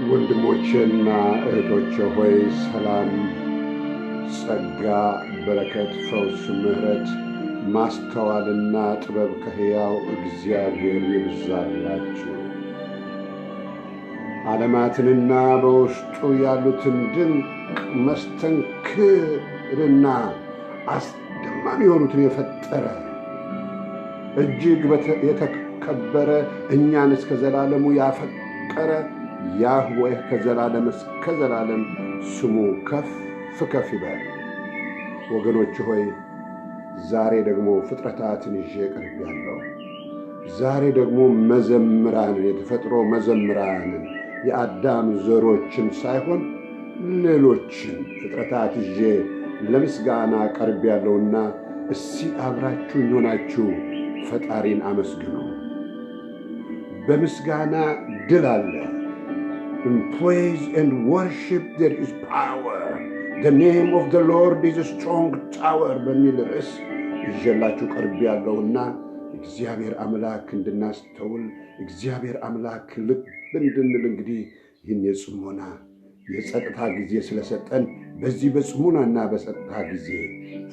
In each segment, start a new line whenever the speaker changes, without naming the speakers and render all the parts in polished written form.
ወንድሞቼና እህቶቼ ሆይ ሰላም፣ ጸጋ፣ በረከት፣ ፈውስ፣ ምሕረት፣ ማስተዋልና ጥበብ ከሕያው እግዚአብሔር ይብዛላችሁ። ዓለማትንና በውስጡ ያሉትን ድንቅ መስተንክርና አስደማሚ የሆኑትን የፈጠረ እጅግ የተከበረ እኛን እስከ ዘላለሙ ያፈቀረ ያህዌህ ከዘላለም እስከ ዘላለም ስሙ ከፍ ከፍ ይበል። ወገኖች ሆይ ዛሬ ደግሞ ፍጥረታትን ይዤ ቀርቤያለሁ። ዛሬ ደግሞ መዘምራንን፣ የተፈጥሮ መዘምራንን፣ የአዳም ዘሮችን ሳይሆን ሌሎችን ፍጥረታት ይዤ ለምስጋና ቀርቤያለሁና እስቲ አብራችሁኝ ሆናችሁ ፈጣሪን አመስግኑ። በምስጋና ድል አለ። In praise and worship there is power. The name of the Lord is a strong tower በሚል ርዕስ ይዤላችሁ ቀርቤያለሁና እግዚአብሔር አምላክ እንድናስተውል እግዚአብሔር አምላክ ልብ እንድንል እንግዲህ ይህን የጽሞና የጸጥታ ጊዜ ስለሰጠን በዚህ በጽሞናና በጸጥታ ጊዜ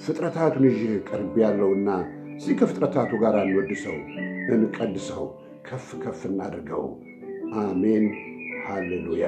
ፍጥረታቱን ይዤ ቀርቤያለሁና እዚህ ከፍጥረታቱ ጋር እንወድሰው፣ እንቀድሰው፣ ከፍ ከፍ እናድርገው። አሜን። ሃሌሉያ።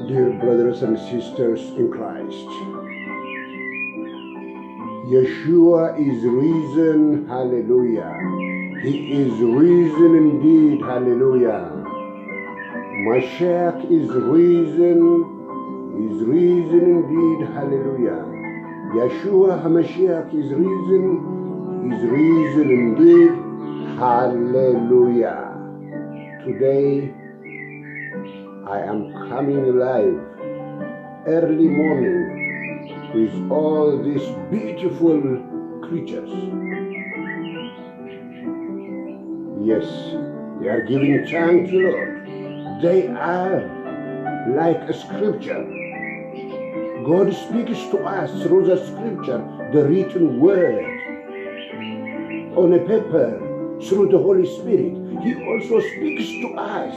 Dear brothers and sisters in Christ, Yeshua is risen, hallelujah. He is risen indeed, hallelujah. Mashiach is risen indeed, hallelujah. Yeshua HaMashiach is risen indeed, hallelujah. Today, I am coming live early morning with all these beautiful creatures. Yes, they are giving thanks to the Lord. They are like a scripture. God speaks to us through the scripture, the written word, on a paper, through the Holy Spirit. He also speaks to us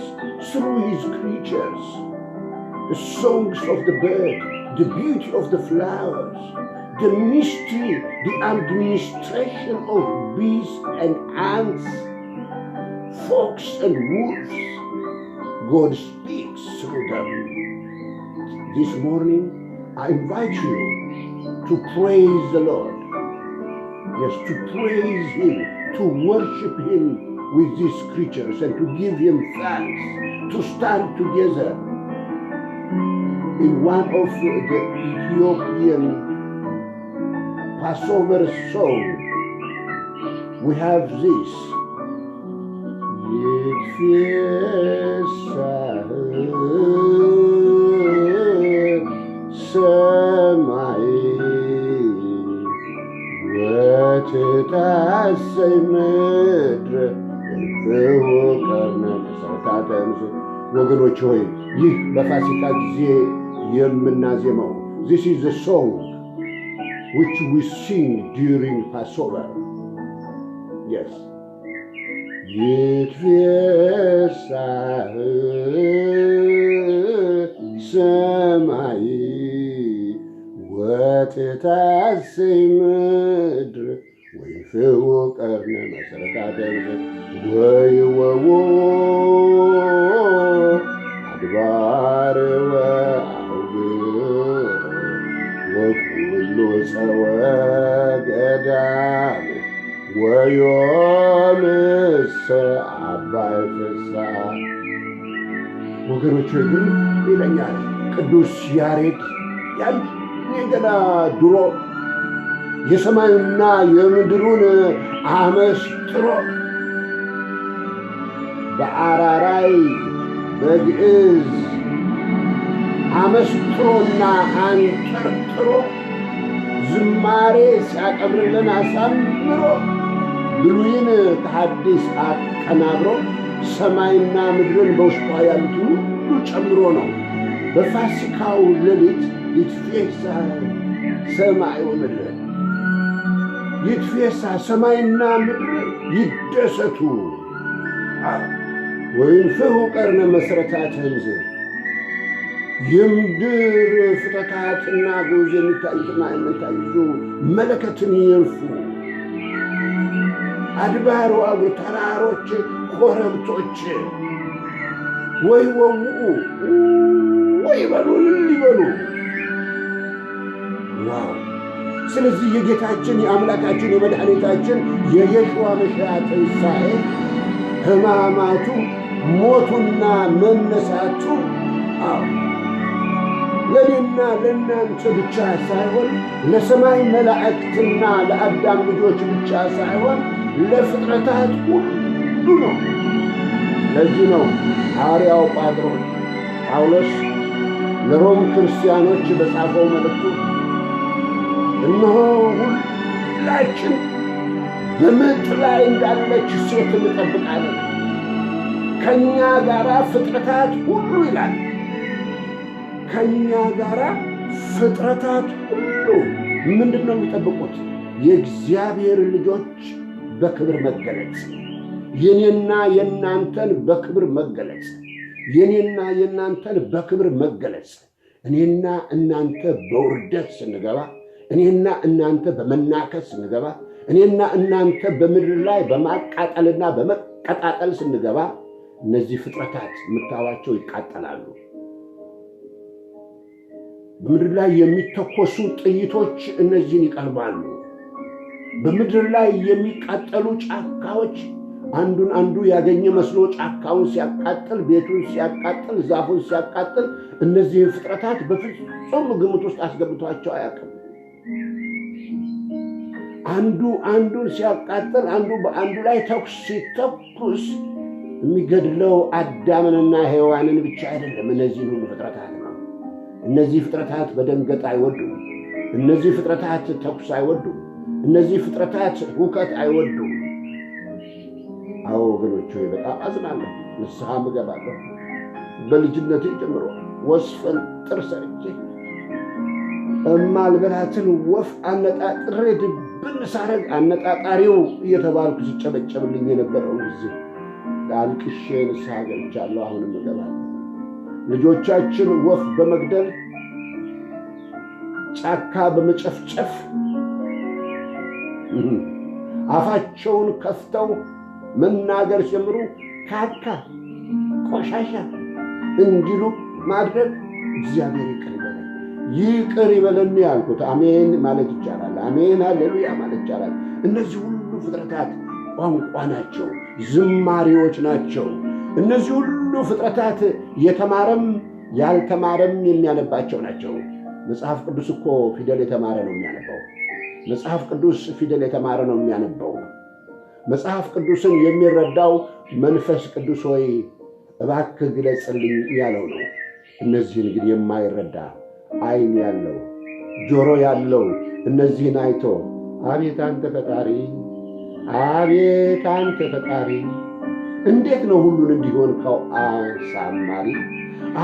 through his creatures, the songs of the bird, the beauty of the flowers, the mystery, the administration of bees and ants, fox and wolves. God speaks through them. This morning, I invite you to praise the Lord. Yes, to praise him, to worship him with these creatures and to give him thanks, to stand together. In one of the Ethiopian Passover song, we have this. ወትታሰይ ምድር ፍሁቀርነ መሰረታተ ምስል። ወገኖች ሆይ ይህ በፋሲካ ጊዜ የምናዜመው this is the song which we sing during Passover. Yes. ይትፌሳህ ሰማይ ወትታሰይ ምድር ወይፍሁቀርነ መሰረታተ ምስል ወይወዎ አድባር ወአውግር ወኩሉ ጸወ ገዳም ወዮምሰ አባይ ፍስሐ። ወገኖች ግን ይለኛል ቅዱስ ያሬድ ያን ገና ድሮ የሰማዩና የምድሩን አመስጥሮ በአራራይ በግዕዝ አመስጥሮና አንጠርጥሮ ዝማሬ ሲያቀብርልን አሳምሮ ብሉይን ከሐዲስ አቀናብሮ ሰማይና ምድርን በውስጧ ያሉትን ሁሉ ጨምሮ ነው። በፋሲካው ሌሊት ይትፌሳ ሰማይ ወምድር፣ ይትፌሳ ሰማይና ምድር ይደሰቱ። ወይንፍሑ ቀርነ መሠረታተ ሕንዝ፣ የምድር ፍጥረታትና ግዑዝ የሚታዩትና የማይታዩ መለከትን ይንፉ። አድባር ወአቡር፣ ተራሮች ኮረብቶች ወይ ወውኡ ወይ በሉ ሊበሉ። ዋው! ስለዚህ የጌታችን የአምላካችን የመድኃኒታችን የየሽዋ መሽያ ትንሣኤ ሕማማቱ ሞቱና መነሳቱ ለእኔና ለእናንተ ብቻ ሳይሆን ለሰማይ መላእክትና ለአዳም ልጆች ብቻ ሳይሆን ለፍጥረታት ሁሉ ነው። ለዚህ ነው ሐዋርያው ጳውሎስ ለሮም ክርስቲያኖች በጻፈው መልእክቱ እነሆ ሁላችን በምጥ ላይ እንዳለች ሴት እንጠብቃለን፣ ከእኛ ጋር ፍጥረታት ሁሉ ይላል። ከእኛ ጋር ፍጥረታት ሁሉ ምንድን ነው የሚጠብቁት? የእግዚአብሔር ልጆች በክብር መገለጽ፣ የኔና የእናንተን በክብር መገለጽ፣ የኔና የእናንተን በክብር መገለጽ። እኔና እናንተ በውርደት ስንገባ፣ እኔና እናንተ በመናከስ ስንገባ፣ እኔና እናንተ በምድር ላይ በማቃጠልና በመቀጣጠል ስንገባ እነዚህ ፍጥረታት የምታዋቸው ይቃጠላሉ። በምድር ላይ የሚተኮሱ ጥይቶች እነዚህን ይቀልባሉ። በምድር ላይ የሚቃጠሉ ጫካዎች አንዱን አንዱ ያገኘ መስሎ ጫካውን ሲያቃጥል፣ ቤቱን ሲያቃጥል፣ ዛፉን ሲያቃጥል እነዚህን ፍጥረታት በፍጹም ግምት ውስጥ አስገብቷቸው አያውቅም። አንዱ አንዱን ሲያቃጥል፣ አንዱ በአንዱ ላይ ተኩስ ሲተኩስ የሚገድለው አዳምንና ሔዋንን ብቻ አይደለም፣ እነዚህን ሁሉ ፍጥረታት ነው። እነዚህ ፍጥረታት በደንገጥ አይወዱም። እነዚህ ፍጥረታት ተኩስ አይወዱም። እነዚህ ፍጥረታት ሁከት አይወዱም። አዎ ወገኖች ሆይ በጣም አዝናለሁ። ንስሐም እገባለሁ። በልጅነቴ ጀምሮ ወስፈንጥር ሰርቼ እማልበላትን ወፍ አነጣጥሬ ድብን ሳረግ አነጣጣሪው እየተባልኩ ሲጨበጨብልኝ የነበረው ጊዜ አልቅሼ ንስሐ ገብቻለሁ። አሁንም እገባለሁ። ልጆቻችን ወፍ በመግደል ጫካ በመጨፍጨፍ አፋቸውን ከፍተው መናገር ጀምሩ፣ ካካ ቆሻሻ እንዲሉ ማድረግ እግዚአብሔር ይቅር ይበለን፣ ይቅር ይበለን ያልኩት አሜን ማለት ይቻላል። አሜን ሃሌሉያ ማለት ይቻላል። እነዚህ ሁሉ ፍጥረታት ቋንቋ ናቸው፣ ዝማሬዎች ናቸው። እነዚህ ሁሉ ፍጥረታት የተማረም ያልተማረም የሚያነባቸው ናቸው። መጽሐፍ ቅዱስ እኮ ፊደል የተማረ ነው የሚያነበው። መጽሐፍ ቅዱስ ፊደል የተማረ ነው የሚያነበው። መጽሐፍ ቅዱስን የሚረዳው መንፈስ ቅዱስ ሆይ እባክህ ግለጽልኝ ያለው ነው። እነዚህን ግን የማይረዳ ዓይን ያለው ጆሮ ያለው እነዚህን አይቶ አቤት አንተ ፈጣሪ፣ አቤት አንተ ፈጣሪ፣ እንዴት ነው ሁሉን እንዲሆንከው አሳማሪ፣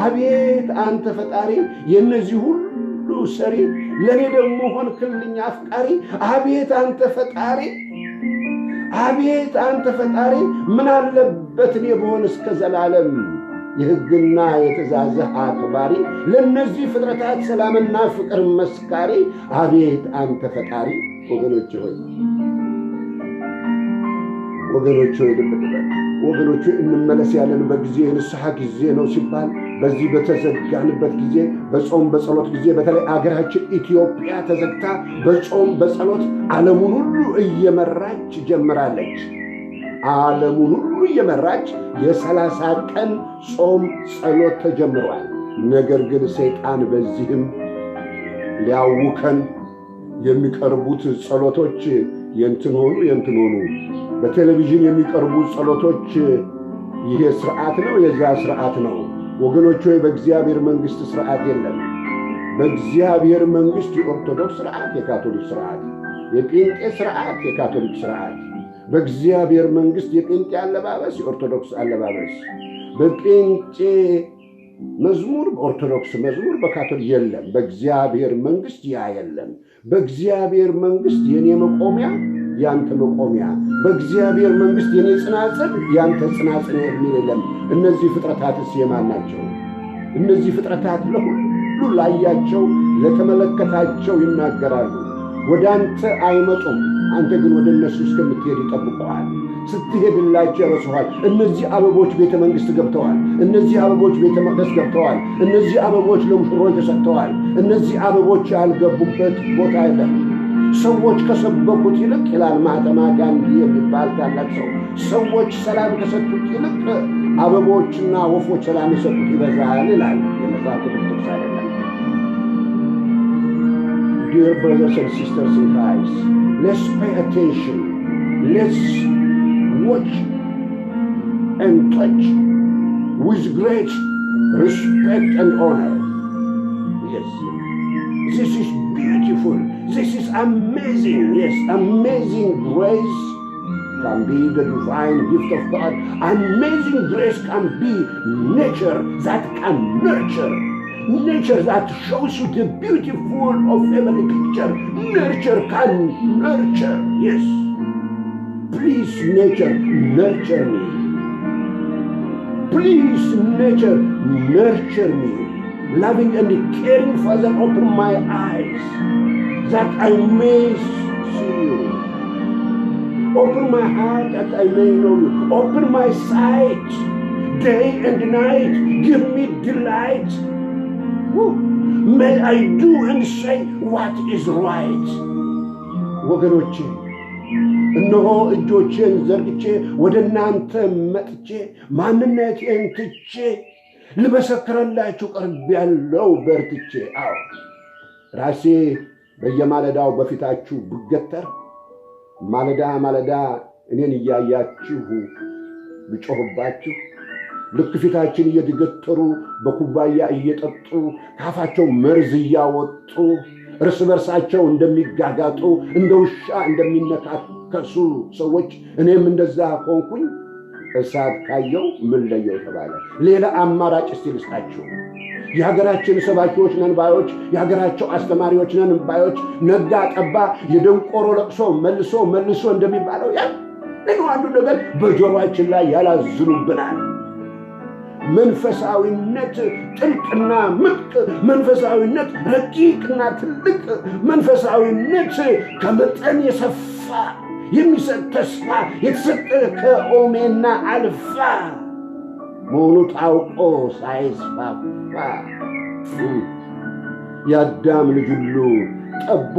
አቤት አንተ ፈጣሪ፣ የእነዚህ ሁሉ ሰሪ፣ ለእኔ ደግሞ ሆንክልኝ አፍቃሪ፣ አቤት አንተ ፈጣሪ፣ አቤት አንተ ፈጣሪ፣ ምን አለበት እኔ ብሆን እስከ ዘላለም የሕግና የትእዛዝህ አክባሪ፣ ለእነዚህ ፍጥረታት ሰላምና ፍቅር መስካሪ፣ አቤት አንተ ፈጣሪ። ወገኖች ሆይ ልብ በሉ ወገኖች፣ እንመለስ ያለንበት ጊዜ የንስሐ ጊዜ ነው ሲባል በዚህ በተዘጋንበት ጊዜ በጾም በጸሎት ጊዜ በተለይ አገራችን ኢትዮጵያ ተዘግታ በጾም በጸሎት ዓለሙን ሁሉ እየመራች ጀምራለች። ዓለሙን ሁሉ እየመራች የ30 ቀን ጾም ጸሎት ተጀምሯል። ነገር ግን ሰይጣን በዚህም ሊያውከን የሚቀርቡት ጸሎቶች የንትን ሆኑ በቴሌቪዥን የሚቀርቡ ጸሎቶች ይሄ ስርዓት ነው የዛ ስርዓት ነው ወገኖች ሆይ በእግዚአብሔር መንግስት ስርዓት የለም በእግዚአብሔር መንግስት የኦርቶዶክስ ስርዓት የካቶሊክ ስርዓት የጴንጤ ስርዓት የካቶሊክ ስርዓት በእግዚአብሔር መንግስት የጴንጤ አለባበስ የኦርቶዶክስ አለባበስ በጴንጤ መዝሙር በኦርቶዶክስ መዝሙር በካቶሊክ የለም በእግዚአብሔር መንግስት ያ የለም በእግዚአብሔር መንግስት የኔ መቆሚያ ያንተ መቆሚያ በእግዚአብሔር መንግስት የኔ ጽናጽል ያንተ ጽናጽል የሚል የለም እነዚህ ፍጥረታትስ የማን ናቸው እነዚህ ፍጥረታት ለሁሉ ላያቸው ለተመለከታቸው ይናገራሉ ወደ አንተ አይመጡም አንተ ግን ወደ እነሱ እስከምትሄድ ይጠብቀዋል ስትሄድላቸው ያረሱሃል እነዚህ አበቦች ቤተ መንግስት ገብተዋል እነዚህ አበቦች ቤተ መቅደስ ገብተዋል እነዚህ አበቦች ለሙሽሮች ተሰጥተዋል እነዚህ አበቦች ያልገቡበት ቦታ የለም ሰዎች ከሰበኩት ይልቅ ይላል ማህተማ ጋንዲ የሚባል ታላቅ ሰው ሰዎች ሰላም ከሰጡት ይልቅ አበቦችና ወፎች ሰላም የሰጡት ይበዛል ይላል የመጽሐፍ ቅዱስ አይደለም Dear brothers and sisters in Christ, let's pay attention. Let's watch and touch with great respect and honor. Yes. This is beautiful. This is amazing. Yes, amazing grace can be the divine gift of God. Amazing grace can be nature that can nurture. Nature that shows you the beautiful of heavenly picture. Nature can nurture. Yes. Please, nature, nurture me. Please, nature, nurture me. Loving and caring Father, open my eyes that I may see you. Open my heart that I may know you. Open my sight day and night. Give me delight. May I do and say what is right. ወገኖቼ እነሆ እጆቼን ዘርግቼ ወደ እናንተ መጥቼ ማንነቴን ትቼ ልመሰክርላችሁ ቀርቤያለሁ በርትቼ አዎ ራሴ በየማለዳው በፊታችሁ ብገተር ማለዳ ማለዳ እኔን እያያችሁ ብጮህባችሁ ልክ ፊታችን እየተገተሩ በኩባያ እየጠጡ ካፋቸው መርዝ እያወጡ እርስ በርሳቸው እንደሚጋጋጡ እንደ ውሻ እንደሚነካከሱ ሰዎች እኔም እንደዛ ሆንኩኝ እሳት ካየው ምን ለየው ተባለ ሌላ አማራጭ እስቲ ልስጣችሁ የሀገራችን ሰባኪዎች ነን ባዮች የሀገራቸው አስተማሪዎች ነን ባዮች ነጋ ጠባ የደንቆሮ ለቅሶ መልሶ እንደሚባለው ያ አንዱ ነገር በጆሮአችን ላይ ያላዝኑብናል መንፈሳዊነት ጥልቅና ምጥቅ መንፈሳዊነት ረቂቅና ትልቅ መንፈሳዊነት ከመጠን የሰፋ የሚሰጥ ተስፋ የተሰጠ ከኦሜና አልፋ መሆኑ ታውቆ ሳይስፋፋ የአዳም ልጅ ሁሉ ጠቦ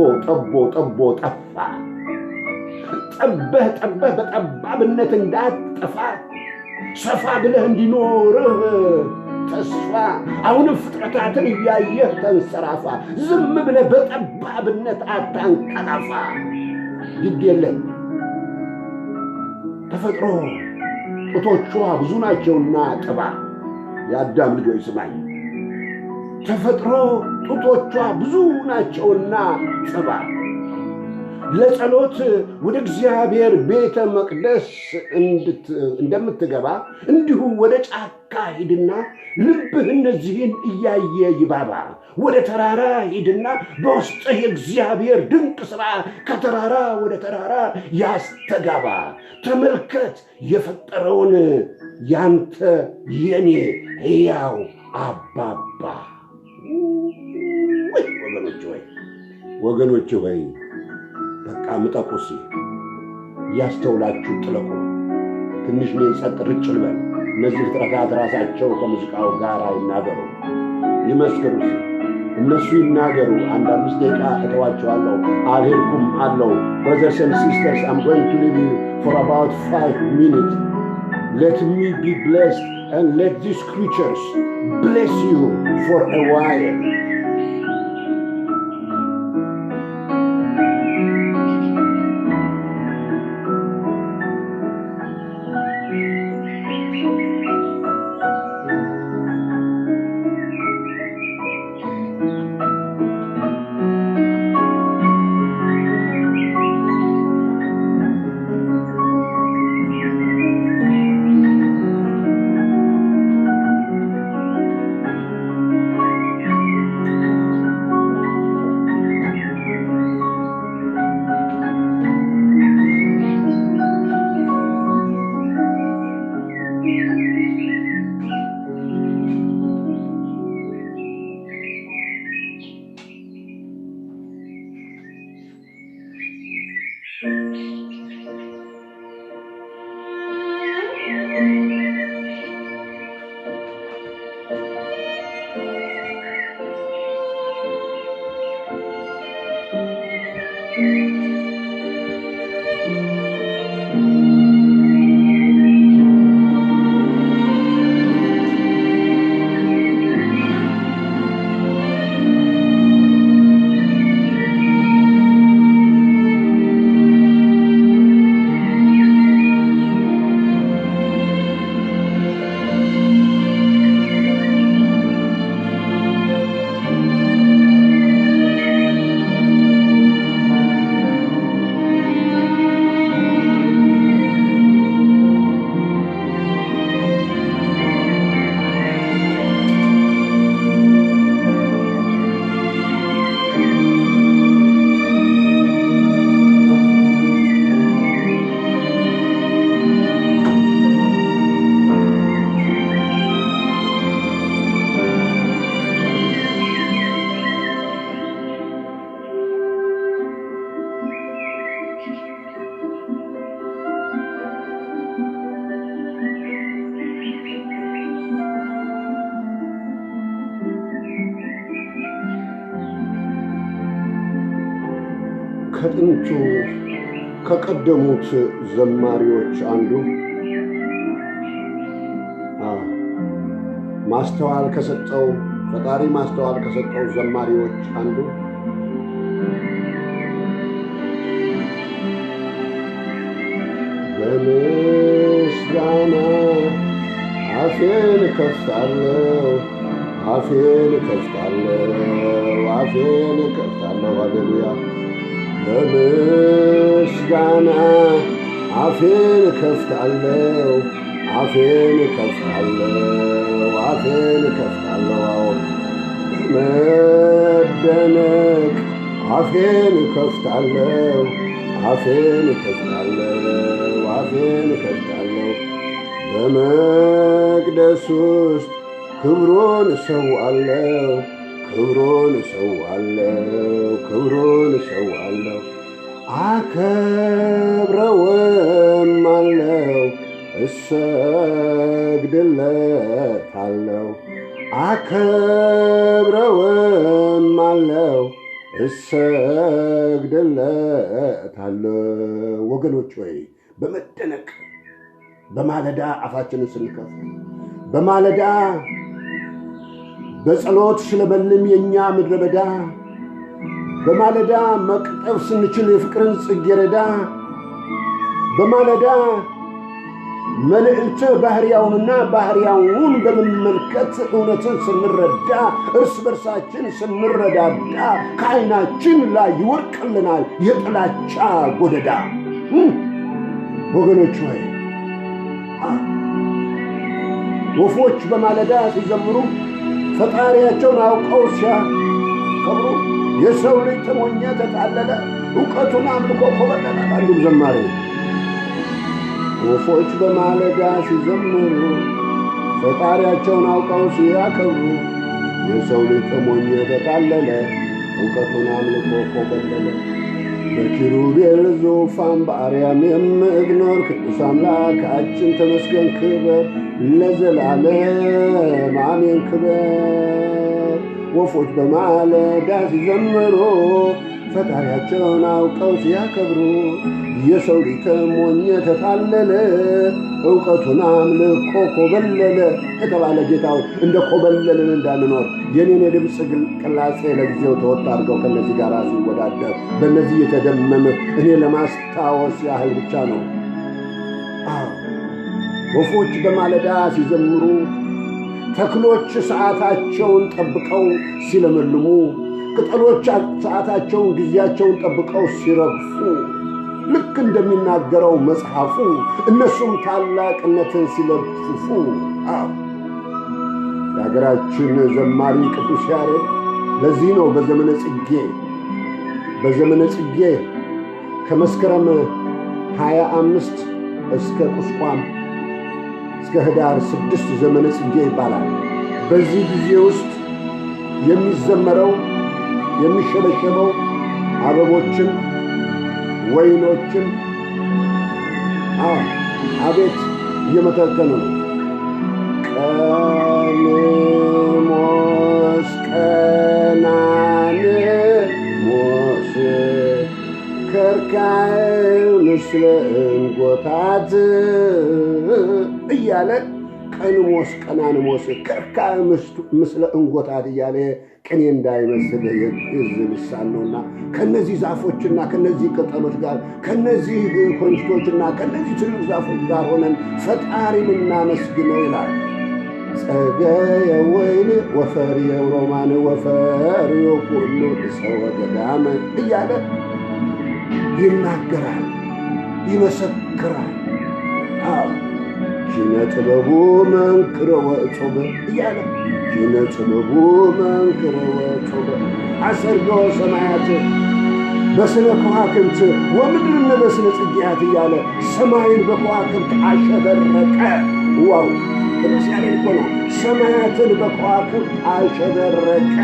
ጠፋ ጠበህ በጠባብነት እንዳትጠፋ ሰፋ ብለህ እንዲኖርህ ተስፋ አሁንም ፍጥረታትን እያየህ ተንሰራፋ ዝም ብለህ በጠባብነት አታንቀላፋ ግድ የለም ተፈጥሮ ጡቶቿ ብዙ ናቸውና ጥባ የአዳም ልጆች ስማኝ ተፈጥሮ ጡቶቿ ብዙ ናቸውና ጥባ ለጸሎት ወደ እግዚአብሔር ቤተ መቅደስ እንደምትገባ እንዲሁ ወደ ጫካ ሂድና ልብህ እነዚህን እያየ ይባባ ወደ ተራራ ሂድና በውስጥህ የእግዚአብሔር ድንቅ ሥራ ከተራራ ወደ ተራራ ያስተጋባ ተመልከት የፈጠረውን ያንተ የኔ ሕያው አባባ ወገኖች ሆይ በቃ ምጠቁሲ ያስተውላችሁ ጥለቁ ትንሽ ነው ጸጥ ርጭ ልበል እነዚህ ፍጥረታት ራሳቸው ከሙዚቃው ጋር ይናገሩ ይመስክሩ እነሱ ይናገሩ አንድ 5 ደቂቃ እተዋቸዋለሁ አልሄድኩም አለው brothers and sisters I'm going to leave you for about 5 minutes let me be blessed and let these creatures bless you for a while ከጥንቱ ከቀደሙት ዘማሪዎች አንዱ ማስተዋል ከሰጠው ፈጣሪ ማስተዋል ከሰጠው ዘማሪዎች አንዱ በምስጋና አፌን ከፍታለሁ አፌን ከፍታለሁ አፌን ከፍታለሁ ሃሌሉያ በምስጋና አፌን ከፍታለሁ አፌን ከፍታለሁ አፌን ከፍታለሁ መደነቅ አፌን ከፍታለሁ አፌን ከፍታለሁ አፌን ከፍታለሁ በመቅደስ ውስጥ ክብሩን እሰዋለሁ ክብሩን እሰዋለሁ ክብሩን እሰዋለሁ አከብረውም አለው እሰግድለታለሁ አከብረውም አለው እሰግድለታለሁ። ወገኖች ሆይ በመደነቅ በማለዳ አፋችንን ስንከፍት በማለዳ በጸሎት ስለበልም የኛ ምድረ በዳ በማለዳ መቅጠፍ ስንችል የፍቅርን ጽጌረዳ በማለዳ መልእክተ ባህሪያውንና ባህሪያውን በመመልከት እውነትን ስንረዳ እርስ በርሳችን ስንረዳዳ ከዓይናችን ላይ ይወርቅልናል የጥላቻ ጎደዳ። ወገኖች ሆይ ወፎች በማለዳ ሲዘምሩ ፈጣሪያቸውን አውቀው ሲያከብሩ የሰው ልጅ ተሞኘ ተታለለ እውቀቱን አምልኮ ኮበለለ። አንዱም ዘማሪ ወፎች በማለዳ ሲዘምሩ ፈጣሪያቸውን አውቀው ሲያከብሩ የሰው ልጅ ተሞኘ ተታለለ እውቀቱን አምልኮ ኮበለለ። በኪሩቤል ዙፋን በአርያም የምትኖር ቅዱስ አምላካችን ተመስገን ክበር ለዘላለም አሜን ክበር። ወፎች በማለዳ ሲዘምሩ ፈጣሪያቸውን አውቀው ሲያከብሩ የሰው ልጅ ተሞኘ ተታለለ እውቀቱን አምልኮ ኮበለለ የተባለ ጌታው እንደ ኮበለልን እንዳንኖር የኔን የድምፅ ቅላጼ ለጊዜው ተወጥ አድርገው ከነዚህ ጋር ሲወዳደር በእነዚህ የተደመመ እኔ ለማስታወስ ያህል ብቻ ነው። ወፎች በማለዳ ሲዘምሩ ተክሎች ሰዓታቸውን ጠብቀው ሲለመልሙ ቅጠሎች ሰዓታቸውን ጊዜያቸውን ጠብቀው ሲረግፉ ልክ እንደሚናገረው መጽሐፉ እነሱም ታላቅነትን ሲለፍፉ የሀገራችን ዘማሪ ቅዱስ ያሬድ ለዚህ ነው በዘመነ ጽጌ ከመስከረም 25 እስከ ቁስቋም እስከ ህዳር 6 ዘመነ ጽጌ ይባላል። በዚህ ጊዜ ውስጥ የሚዘመረው የሚሸበሸበው አበቦችን ወይኖችን አቤት እየመተከሉ ነው። ቀንሞስ ቀናንሞስ ከርካይ ምስለ እንጎታት እያለ ቀንሞስ ቀናንሞስ ከርካይ ምስለ እንጎታት እያለ ቅኔ እንዳይመስል የግዕዝ ልሳን ነውና ከነዚህ ዛፎችና ከነዚህ ቅጠሎች ጋር ከነዚህ ኮረብቶችና ከነዚህ ትልቅ ዛፎች ጋር ሆነን ፈጣሪን እናመስግነው ይላል። ጸገየ ወይን ወፈርየ ሮማን ወፈርየ ኩሉ ሰወ ገዳመ እያለ ይናገራል፣ ይመሰክራል። ኪነ ጥበቡ መንክረ ወእጹብ እያለ ኪነ ጥበቡ መንክረ ወእጹብ አሰርገወ ሰማያት በስነ ከዋክብት ወምድርነ በስነ ጽጌያት እያለ ሰማይን በከዋክብት አሸበረቀ። ዋው ቅዱስ ያሬድ እኮ ነው። ሰማያትን በከዋክብት አሸበረቀ፣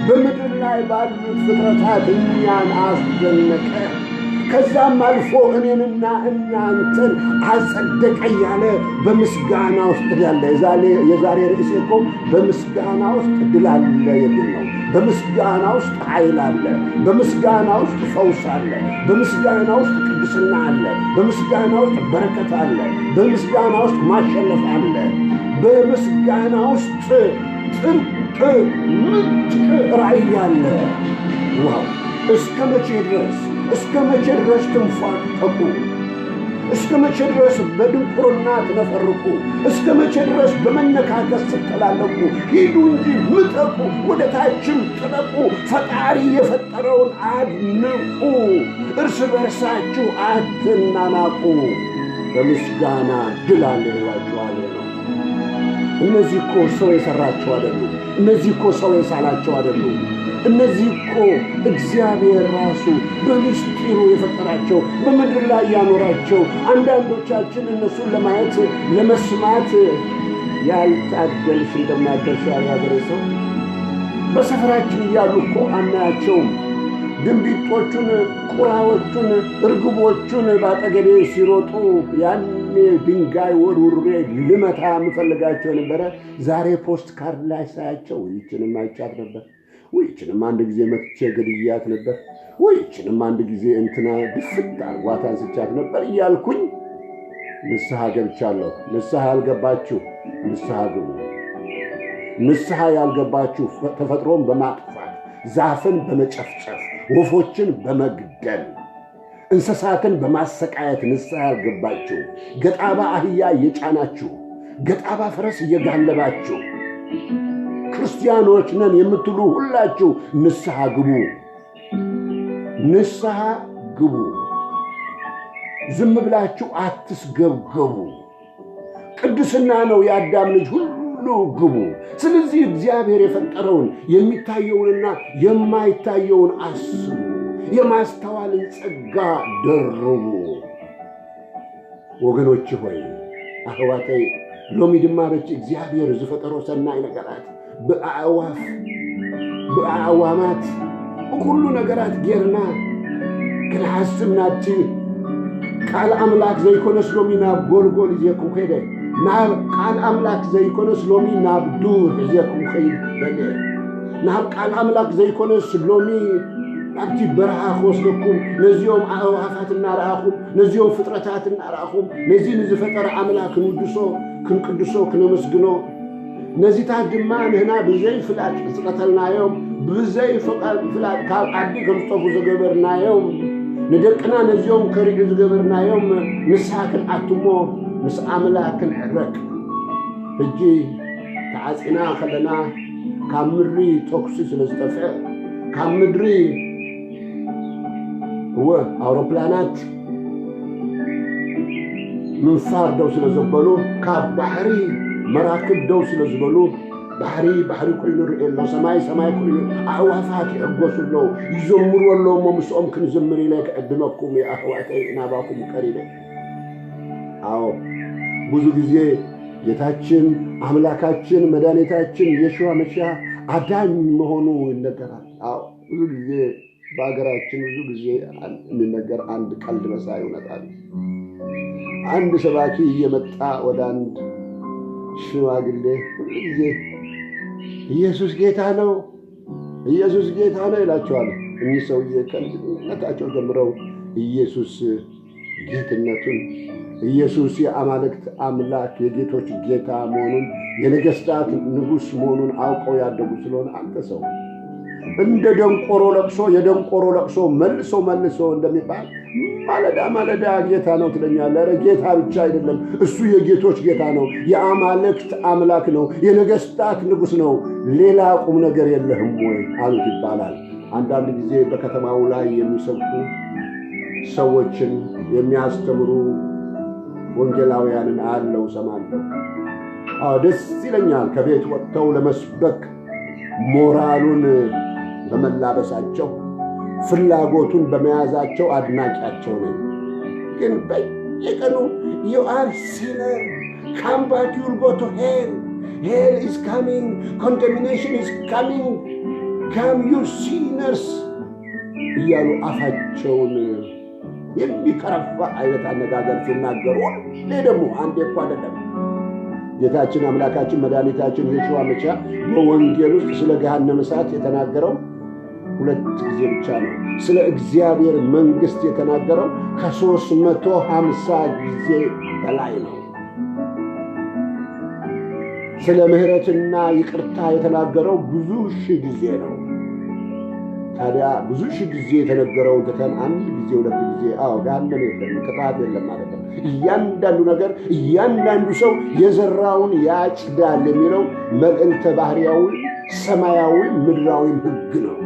በምድር ላይ ባሉት ፍጥረታት እኛን አስደነቀ። ከዛም አልፎ እኔንና እናንተን አጸደቀ እያለ በምስጋና ውስጥ ያለ የዛሬ ርዕሴ እኮ በምስጋና ውስጥ ድል አለ የሚል ነው። በምስጋና ውስጥ ኃይል አለ። በምስጋና ውስጥ ፈውስ አለ። በምስጋና ውስጥ ቅድስና አለ። በምስጋና ውስጥ በረከት አለ። በምስጋና ውስጥ ማሸነፍ አለ። በምስጋና ውስጥ ጥልቅ ምጥቅ ራእይ አለ። ዋው! እስከ መቼ ድረስ ትንፏቀቁ? እስከ መቼ ድረስ በድንቁርና ትነፈርቁ? እስከ መቼ ድረስ በመነካከስ ትተላለቁ? ሂዱ እንጂ ምጠቁ፣ ወደ ታችም ጥለቁ። ፈጣሪ የፈጠረውን አድንቁ፣ እርስ በርሳችሁ አትናናቁ። በምስጋና ድል አለ ይላችኋል ነው። እነዚህ እኮ ሰው የሰራቸው አይደሉም። እነዚህ እኮ ሰው የሳላቸው አይደሉም። እነዚህ እኮ እግዚአብሔር ራሱ በምስጢሩ የፈጠራቸው በምድር ላይ ያኖራቸው። አንዳንዶቻችን እነሱን ለማየት ለመስማት ያልታደልሽ እንደማያደርሽ ያገሬ ሰው በሰፈራችን እያሉ እኮ አናያቸውም። ድንቢጦቹን፣ ቁራዎቹን፣ እርግቦቹን ባጠገቤ ሲሮጡ ያኔ ድንጋይ ወርውሬ ልመታ የምፈልጋቸው ነበረ። ዛሬ ፖስት ካርድ ላይ ሳያቸው ይህችንም አይቻት ነበር፣ ይህችንም አንድ ጊዜ መትቼ ገድያት ነበር፣ ይህችንም አንድ ጊዜ እንትና ድፍት አርጓት አንስቻት ነበር እያልኩኝ ንስሐ ገብቻለሁ። ንስሐ ያልገባችሁ ንስሐ ግቡ። ንስሐ ያልገባችሁ ተፈጥሮን በማጥፋት ዛፍን በመጨፍጨፍ ወፎችን በመግደል እንስሳትን በማሰቃየት ንስሐ ያልገባችሁ፣ ገጣባ አህያ እየጫናችሁ ገጣባ ፈረስ እየጋለባችሁ ክርስቲያኖች ነን የምትሉ ሁላችሁ ንስሐ ግቡ። ንስሐ ግቡ። ዝም ብላችሁ አትስገብገቡ። ቅድስና ነው የአዳም ልጅ ሁሉ ግቡ። ስለዚህ እግዚአብሔር የፈጠረውን የሚታየውንና የማይታየውን አስቡ። የማስተዋልን ጸጋ ደርቡ። ወገኖች ሆይ አህዋተይ ሎሚ ድማረች እግዚአብሔር ዝፈጠሮ ሰናይ ነገራት በአዕዋማት ሁሉ ነገራት ጌርና ክንሐስብናቲ ቃል አምላክ ዘይኮነስ ሎሚ ናብ ጎልጎል እዜኩም ኸይደ ናብ ቃል አምላክ ዘይኮነስ ሎሚ ናብ ዱር እዜኩም ኸይድ በለ ናብ ቃል አምላክ ዘይኮነስ ሎሚ ናብቲ በረኻ ክወስደኩም ነዚኦም ኣዕዋፋት እናረኣኹም ነዚኦም ፍጥረታት እናረኣኹም ነዚ ንዝፈጠረ ኣምላክ ክንቅድሶ ክነመስግኖ ነዚታት ድማ ንሕና ብዘይ ፍላጥ ዝቀተልናዮም ብዘይ ፍላጥ ካብ ዓዲ ከም ዝጠፉ ዝገበርናዮም ንደቅና ነዚኦም ከሪዑ ዝገበርናዮም ንስሓ ክንኣትሞ ምስ ኣምላክ ክንሕረቅ። ሕጂ ተዓፂና ከለና ካብ ምድሪ ተኩሲ ስለ ዝጠፍዐ ካብ ምድሪ አውሮፕላናት ምንፋር ደው ስለ ዘበሉ ካብ ባሕሪ መራክብ ደው ስለ ዝበሉ ባሕሪ ኮይኑ ርኤሎ ሰማይ ኮይኑ ኣዕዋፋት ይዕጎሱሎ ይዘምሩ ኣለዎ። ምስኦም ክንዝምር ኢለ ክዕድመኩም የኣሕዋተይ ናባኩም ቀሪበ። አዎ ብዙ ጊዜ ጌታችን አምላካችን መድኃኒታችን የሽዋ መሲሕ አዳኝ መሆኑ ይነገራል። አዎ ብዙ ጊዜ በአገራችን ብዙ ጊዜ የሚነገር አንድ ቀልድ መሳይ እውነት አለ። አንድ ሰባኪ እየመጣ ወደ አንድ ሽማግሌ ሁልጊዜ ኢየሱስ ጌታ ነው ይላቸዋል። እኚህ ሰውዬ ከልጅነታቸው ጀምረው ኢየሱስ ጌትነቱን ኢየሱስ የአማልክት አምላክ የጌቶች ጌታ መሆኑን የነገሥታት ንጉሥ መሆኑን አውቀው ያደጉ ስለሆነ አንተ ሰው እንደ ደንቆሮ ለቅሶ የደንቆሮ ለቅሶ መልሶ እንደሚባል ማለዳ ጌታ ነው ትለኛለህ። ጌታ ብቻ አይደለም፣ እሱ የጌቶች ጌታ ነው፣ የአማልክት አምላክ ነው፣ የነገሥታት ንጉሥ ነው። ሌላ ቁም ነገር የለህም ወይ አሉት ይባላል። አንዳንድ ጊዜ በከተማው ላይ የሚሰብኩ ሰዎችን የሚያስተምሩ ወንጌላውያንን አለው ሰማለሁ። ደስ ይለኛል። ከቤት ወጥተው ለመስበክ ሞራሉን በመላበሳቸው ፍላጎቱን በመያዛቸው አድናቂያቸው ነኝ። ግን በየቀኑ you are sinner, come back, you'll go to hell is coming, contamination is coming, come you sinners እያሉ አፋቸውን የሚከረፋ አይነት አነጋገር ሲናገሩ ሁሌ ደግሞ አንዴ እኮ አይደለም ጌታችን አምላካችን መድኃኒታችን ኢየሱስ ብቻ በወንጌል ውስጥ ስለ ገሃነመ እሳት የተናገረው 2 ጊዜ ብቻ ነው። ስለ እግዚአብሔር መንግሥት የተናገረው ከ350 ጊዜ በላይ ነው። ስለ ምሕረትና ይቅርታ የተናገረው ብዙ ሺህ ጊዜ ነው። ታዲያ ብዙ ሺህ ጊዜ የተነገረው ትተን 1 ጊዜ 2 ጊዜ ገሃነም የለም ቅጣት የለም ማለት ነው። እያንዳንዱ ነገር እያንዳንዱ ሰው የዘራውን ያጭዳል የሚለው መልዕልተ ባህርያዊ ሰማያዊ ምድራዊ ሕግ ነው።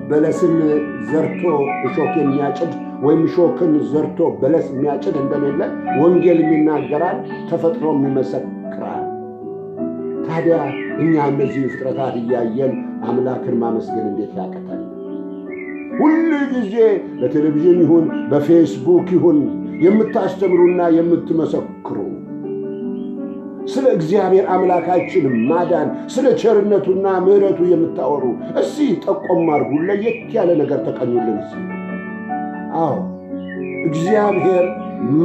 በለስን ዘርቶ እሾክ የሚያጭድ ወይም እሾክን ዘርቶ በለስ የሚያጭድ እንደሌለ ወንጌል ይናገራል፣ ተፈጥሮም ይመሰክራል። ታዲያ እኛ እነዚህ ፍጥረታት እያየን አምላክን ማመስገን እንዴት ያቀታል? ሁሉ ጊዜ በቴሌቪዥን ይሁን በፌስቡክ ይሁን የምታስተምሩና የምትመሰክሩ ስለ እግዚአብሔር አምላካችን ማዳን ስለ ቸርነቱና ምሕረቱ የምታወሩ እስቲ ጠቆም አድርጉ። ለየት ያለ ነገር ተቀኙልን። እግዚአብሔር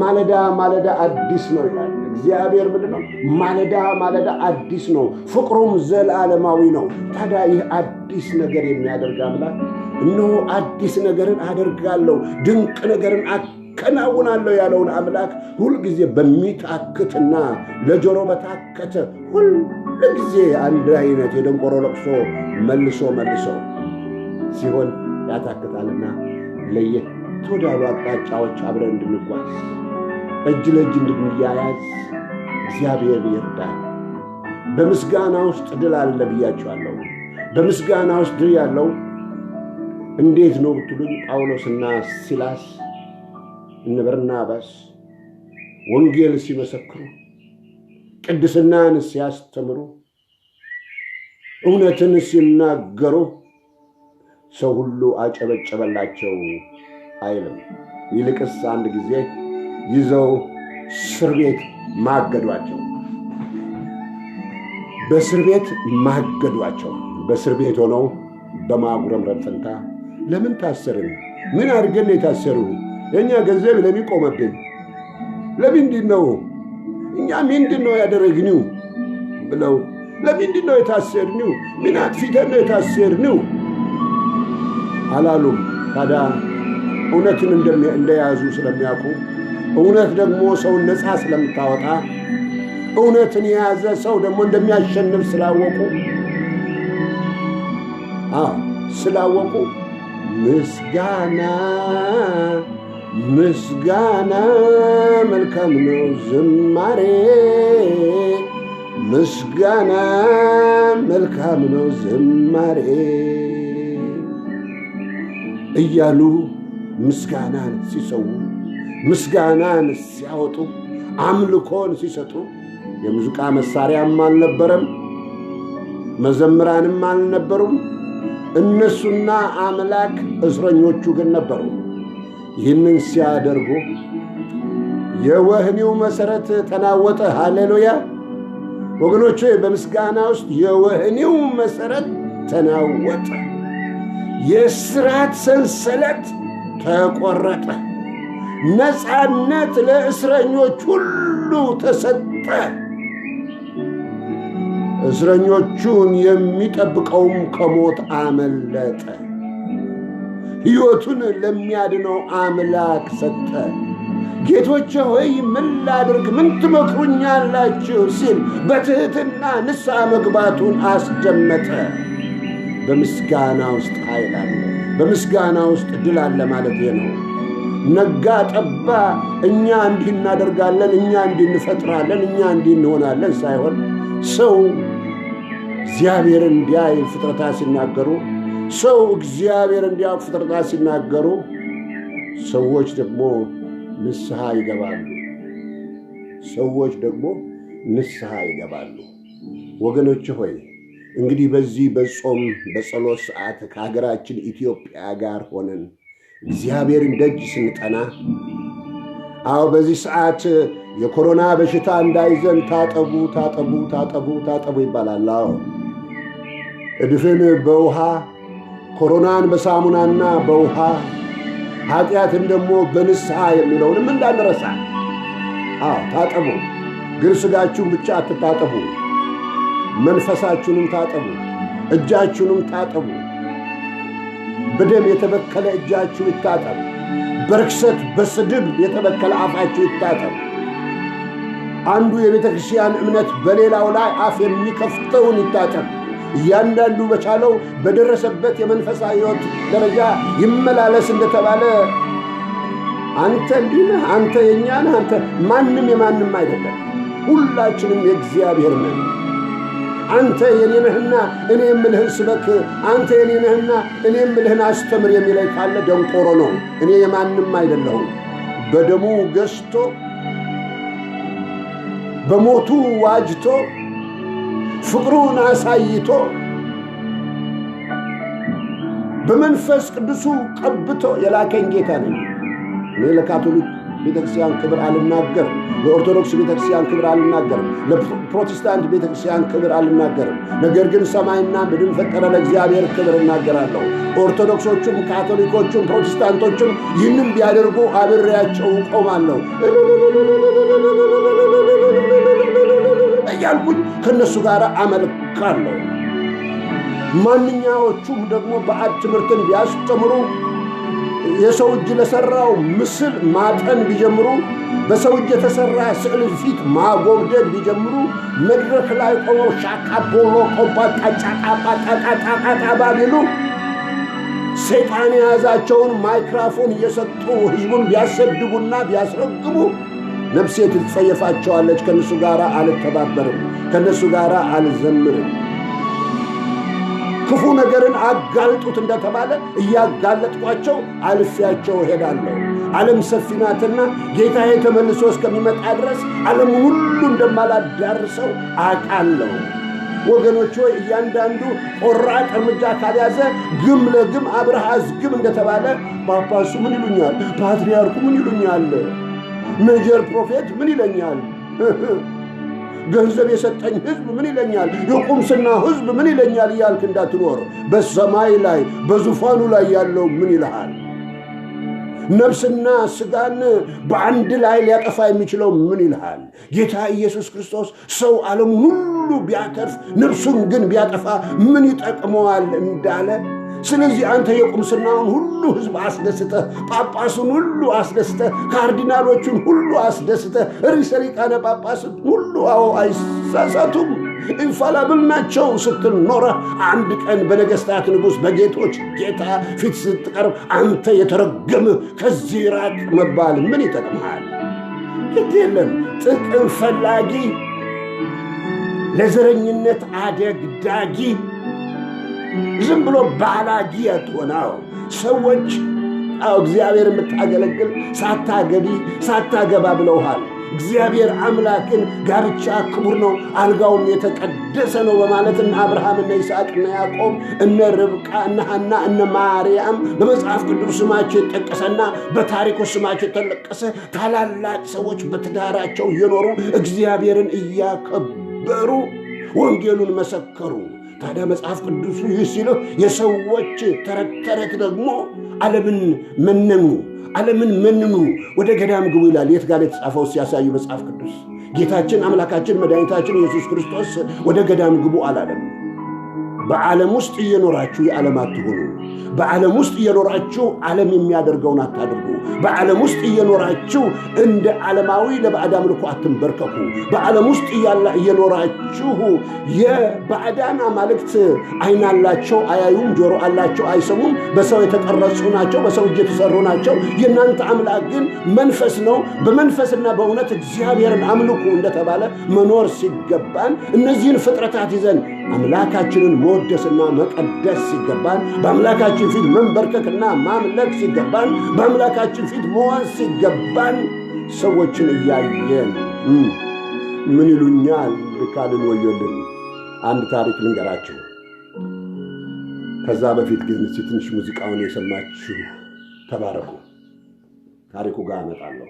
ማለዳ ማለዳ አዲስ ነው ይላል። እግዚአብሔር ምንድነው? ማለዳ ማለዳ አዲስ ነው፣ ፍቅሩም ዘላለማዊ ነው። ታዲያ ይህ አዲስ ነገር የሚያደርግ አምላክ እነሆ አዲስ ነገርን አደርጋለሁ ድንቅ ነገርን አከናውናለሁ ያለውን አምላክ ሁልጊዜ በሚታክትና ለጆሮ በታከተ ሁልጊዜ አንድ አይነት የደንቆሮ ለቅሶ መልሶ ሲሆን ያታክታልና ለየት ወዳሉ አቅጣጫዎች አብረን እንድንጓዝ እጅ ለእጅ እንድንያያዝ እግዚአብሔር ይርዳል። በምስጋና ውስጥ ድል አለ ብያችኋለሁ። በምስጋና ውስጥ ድል ያለው እንዴት ነው ብትሉኝ ጳውሎስና ሲላስ እነ በርናባስ ወንጌል ሲመሰክሩ ቅድስናን ሲያስተምሩ እውነትን ሲናገሩ ሰው ሁሉ አጨበጨበላቸው አይልም። ይልቅስ አንድ ጊዜ ይዘው እስር ቤት ማገዷቸው። በእስር ቤት ማገዷቸው። በእስር ቤት ሆነው በማጉረምረም ፈንታ ለምን ታሰርን? ምን አድርገን የታሰሩ? የእኛ ገንዘብ ለምን ቆመብን? ለምንድን ነው እኛ ምንድን ነው ያደረግነው ብለው ለምንድን ነው የታሰርነው? ምን አጥፍተን ነው የታሰርነው አላሉም። ታዲያ እውነትን እንደያዙ ስለሚያውቁ እውነት ደግሞ ሰውን ነፃ ስለምታወጣ እውነትን የያዘ ሰው ደግሞ እንደሚያሸንፍ ስላወቁ ምስጋና መልካም ነው ዝማሬ፣ ምስጋና መልካም ነው ዝማሬ እያሉ ምስጋናን ሲሰዉ ምስጋናን ሲያወጡ አምልኮን ሲሰጡ የሙዚቃ መሳሪያም አልነበረም፣ መዘምራንም አልነበሩም። እነሱና አምላክ እስረኞቹ ግን ነበሩ። ይህንን ሲያደርጉ የወህኒው መሠረት ተናወጠ። ሃሌሉያ ወገኖቼ፣ በምስጋና ውስጥ የወህኒው መሠረት ተናወጠ። የእስራት ሰንሰለት ተቆረጠ። ነፃነት ለእስረኞች ሁሉ ተሰጠ። እስረኞቹን የሚጠብቀውም ከሞት አመለጠ። ሕይወቱን ለሚያድነው አምላክ ሰጠ። ጌቶቼ ሆይ ምን ላድርግ? ምን ትመክሩኛላችሁ? ሲል በትሕትና ንስሐ መግባቱን አስደመጠ። በምስጋና ውስጥ ኃይል አለ። በምስጋና ውስጥ ድል አለ ማለት ነው። ነጋ ጠባ እኛ እንዲህ እናደርጋለን፣ እኛ እንዲህ እንፈጥራለን፣ እኛ እንዲህ እንሆናለን ሳይሆን ሰው እግዚአብሔር እንዲያይ ፍጥረታት ሲናገሩ፣ ሰው እግዚአብሔር እንዲያውቅ ፍጥረታት ሲናገሩ፣ ሰዎች ደግሞ ንስሐ ይገባሉ። ወገኖች ሆይ እንግዲህ በዚህ በጾም በጸሎት ሰዓት ከሀገራችን ኢትዮጵያ ጋር ሆነን እግዚአብሔርን ደጅ ስንጠና፣ በዚህ ሰዓት የኮሮና በሽታ እንዳይዘን ታጠቡ ይባላል። እድፍን በውሃ ኮሮናን በሳሙናና በውሃ ኃጢአትን ደግሞ በንስሐ የሚለውንም እንዳንረሳ። ታጠቡ፣ ግን ሥጋችሁን ብቻ አትታጠቡ፣ መንፈሳችሁንም ታጠቡ፣ እጃችሁንም ታጠቡ። በደም የተበከለ እጃችሁ ይታጠብ፣ በርክሰት በስድብ የተበከለ አፋችሁ ይታጠብ። አንዱ የቤተ ክርስቲያን እምነት በሌላው ላይ አፍ የሚከፍተውን ይታጠብ። እያንዳንዱ በቻለው በደረሰበት የመንፈሳዊ ሕይወት ደረጃ ይመላለስ እንደተባለ አንተ እንዲህ ነህ፣ አንተ የኛ ነህ፣ አንተ ማንም የማንም አይደለም። ሁላችንም የእግዚአብሔር ነን። አንተ የኔ ነህና እኔ የምልህን ስበክ፣ አንተ የኔ ነህና እኔ የምልህን አስተምር የሚለኝ ካለ ደንቆሮ ነው። እኔ የማንም አይደለሁም። በደሙ ገዝቶ በሞቱ ዋጅቶ ፍቅሩን አሳይቶ በመንፈስ ቅዱሱ ቀብቶ የላከኝ ጌታ ነኝ። እኔ ለካቶሊክ ቤተክርስቲያን ክብር አልናገርም፣ ለኦርቶዶክስ ቤተክርስቲያን ክብር አልናገርም፣ ለፕሮቴስታንት ቤተክርስቲያን ክብር አልናገርም። ነገር ግን ሰማይና ምድርን ፈጠረ ለእግዚአብሔር ክብር እናገራለሁ። ኦርቶዶክሶቹም ካቶሊኮቹም ፕሮቴስታንቶቹም ይህንን ቢያደርጉ አብሬያቸው ቆማለሁ እያልኩኝ ከእነሱ ጋር አመልካለሁ። ማንኛዎቹም ደግሞ ባዕድ ትምህርትን ቢያስተምሩ፣ የሰው እጅ ለሠራው ምስል ማጠን ቢጀምሩ፣ በሰው እጅ የተሠራ ስዕል ፊት ማጎብደድ ቢጀምሩ፣ መድረክ ላይ ቆመው ሻካቦሎ ቆባቃጫቃቃቃቃቃ ቢሉ፣ ሰይጣን የያዛቸውን ማይክራፎን እየሰጡ ሕዝቡን ቢያሰድቡና ቢያስረግሙ ነፍሴ ትጸየፋቸዋለች። ከነሱ ጋር አልተባበርም፣ ከነሱ ጋር አልዘምርም። ክፉ ነገርን አጋልጡት እንደተባለ እያጋለጥኳቸው አልፌያቸው እሄዳለሁ። ዓለም ሰፊ ናትና ጌታዬ ተመልሶ እስከሚመጣ ድረስ ዓለም ሁሉ እንደማላዳርሰው አውቃለሁ። ወገኖች ሆይ እያንዳንዱ ቆራጥ እርምጃ ካልያዘ ግም ለግም አብርሃዝ ግም እንደተባለ ጳጳሱ ምን ይሉኛል? ፓትርያርኩ ምን ይሉኛል? ሜጀር ፕሮፌት ምን ይለኛል? ገንዘብ የሰጠኝ ሕዝብ ምን ይለኛል? የቁምስና ሕዝብ ምን ይለኛል እያልክ እንዳትኖር። በሰማይ ላይ በዙፋኑ ላይ ያለው ምን ይልሃል? ነፍስና ሥጋን በአንድ ላይ ሊያጠፋ የሚችለው ምን ይልሃል? ጌታ ኢየሱስ ክርስቶስ ሰው ዓለሙን ሁሉ ቢያተርፍ ነፍሱን ግን ቢያጠፋ ምን ይጠቅመዋል እንዳለ፣ ስለዚህ አንተ የቁምስናውን ሁሉ ሕዝብ አስደስተህ፣ ጳጳሱን ሁሉ አስደስተህ፣ ካርዲናሎቹን ሁሉ አስደስተህ፣ ርዕሰ ሊቃነ ጳጳስን ሁሉ አይሳሳቱም ኢንፋላብል ናቸው ስትል ኖረህ አንድ ቀን በነገሥታት ንጉሥ በጌቶች ጌታ ፊት ስትቀርብ አንተ የተረገምህ ከዚህ ራቅ መባል ምን ይጠቅምሃል? ግድ የለም። ጥቅም ፈላጊ፣ ለዘረኝነት አደግዳጊ፣ ዝም ብሎ ባላጊ አትሆናው። ሰዎች እግዚአብሔር የምታገለግል ሳታገቢ ሳታገባ ብለውሃል። እግዚአብሔር አምላክን ጋብቻ ክቡር ነው፣ አልጋውም የተቀደሰ ነው በማለት እነ አብርሃም እነ ይስሐቅ እነ ያዕቆብ እነ ርብቃ እነ ሐና እነ ማርያም በመጽሐፍ ቅዱስ ስማቸው የጠቀሰና በታሪኩ ስማቸው የተለቀሰ ታላላቅ ሰዎች በትዳራቸው እየኖሩ እግዚአብሔርን እያከበሩ ወንጌሉን መሰከሩ። ታዲያ መጽሐፍ ቅዱሱ ይህ ሲልህ የሰዎች ተረት ተረት ደግሞ ዓለምን መንኑ ወደ ገዳም ግቡ ይላል። የት ጋር የተጻፈው ሲያሳዩ መጽሐፍ ቅዱስ ጌታችን አምላካችን መድኃኒታችን ኢየሱስ ክርስቶስ ወደ ገዳም ግቡ አላለም። በዓለም ውስጥ እየኖራችሁ የዓለም አትሁኑ። በዓለም ውስጥ እየኖራችሁ ዓለም የሚያደርገውን አታድርጉ። በዓለም ውስጥ እየኖራችሁ እንደ ዓለማዊ ለባዕድ አምልኮ አትንበርከኩ። በዓለም ውስጥ እየኖራችሁ የባዕዳን አማልክት ዓይን አላቸው አያዩም፣ ጆሮ አላቸው አይሰሙም፣ በሰው የተቀረጹ ናቸው፣ በሰው እጅ የተሰሩ ናቸው። የእናንተ አምላክ ግን መንፈስ ነው። በመንፈስና በእውነት እግዚአብሔርን አምልኩ እንደተባለ መኖር ሲገባን እነዚህን ፍጥረታት ይዘን አምላካችንን መወደስና መቀደስ ሲገባን፣ በአምላካችን ፊት መንበርከክና ማምለክ ሲገባን፣ በአምላካችን ፊት መዋን ሲገባን ሰዎችን እያየን ምን ይሉኛል ካልን ወዮልን። አንድ ታሪክ ልንገራችሁ። ከዛ በፊት ግን እስቲ ትንሽ ሙዚቃውን የሰማችሁ ተባረኩ። ታሪኩ ጋር እመጣለሁ።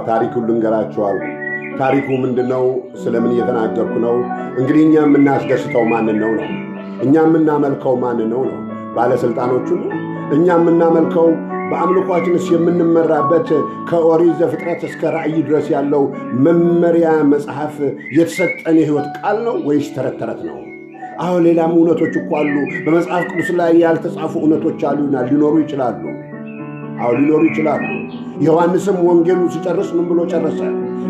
ታሪኩን ልንገራችሁ አልኩ። ታሪኩ ምንድነው? ስለምን እየተናገርኩ ነው? እንግዲህ እኛ የምናስደስተው ማንን ነው? እኛ የምናመልከው ማንን ነው? ባለስልጣኖቹን ነው? እኛ የምናመልከው በአምልኳችንስ የምንመራበት ከኦሪት ዘፍጥረት እስከ ራእይ ድረስ ያለው መመሪያ መጽሐፍ የተሰጠን የሕይወት ቃል ነው ወይስ ተረት ተረት ነው? አሁን ሌላም እውነቶች እኮ አሉ። በመጽሐፍ ቅዱስ ላይ ያልተጻፉ እውነቶች አሉና ሊኖሩ ይችላሉ። ሊኖሩ ይችላሉ። ዮሐንስም ወንጌሉ ሲጨርስ ምን ብሎ ጨረሰ?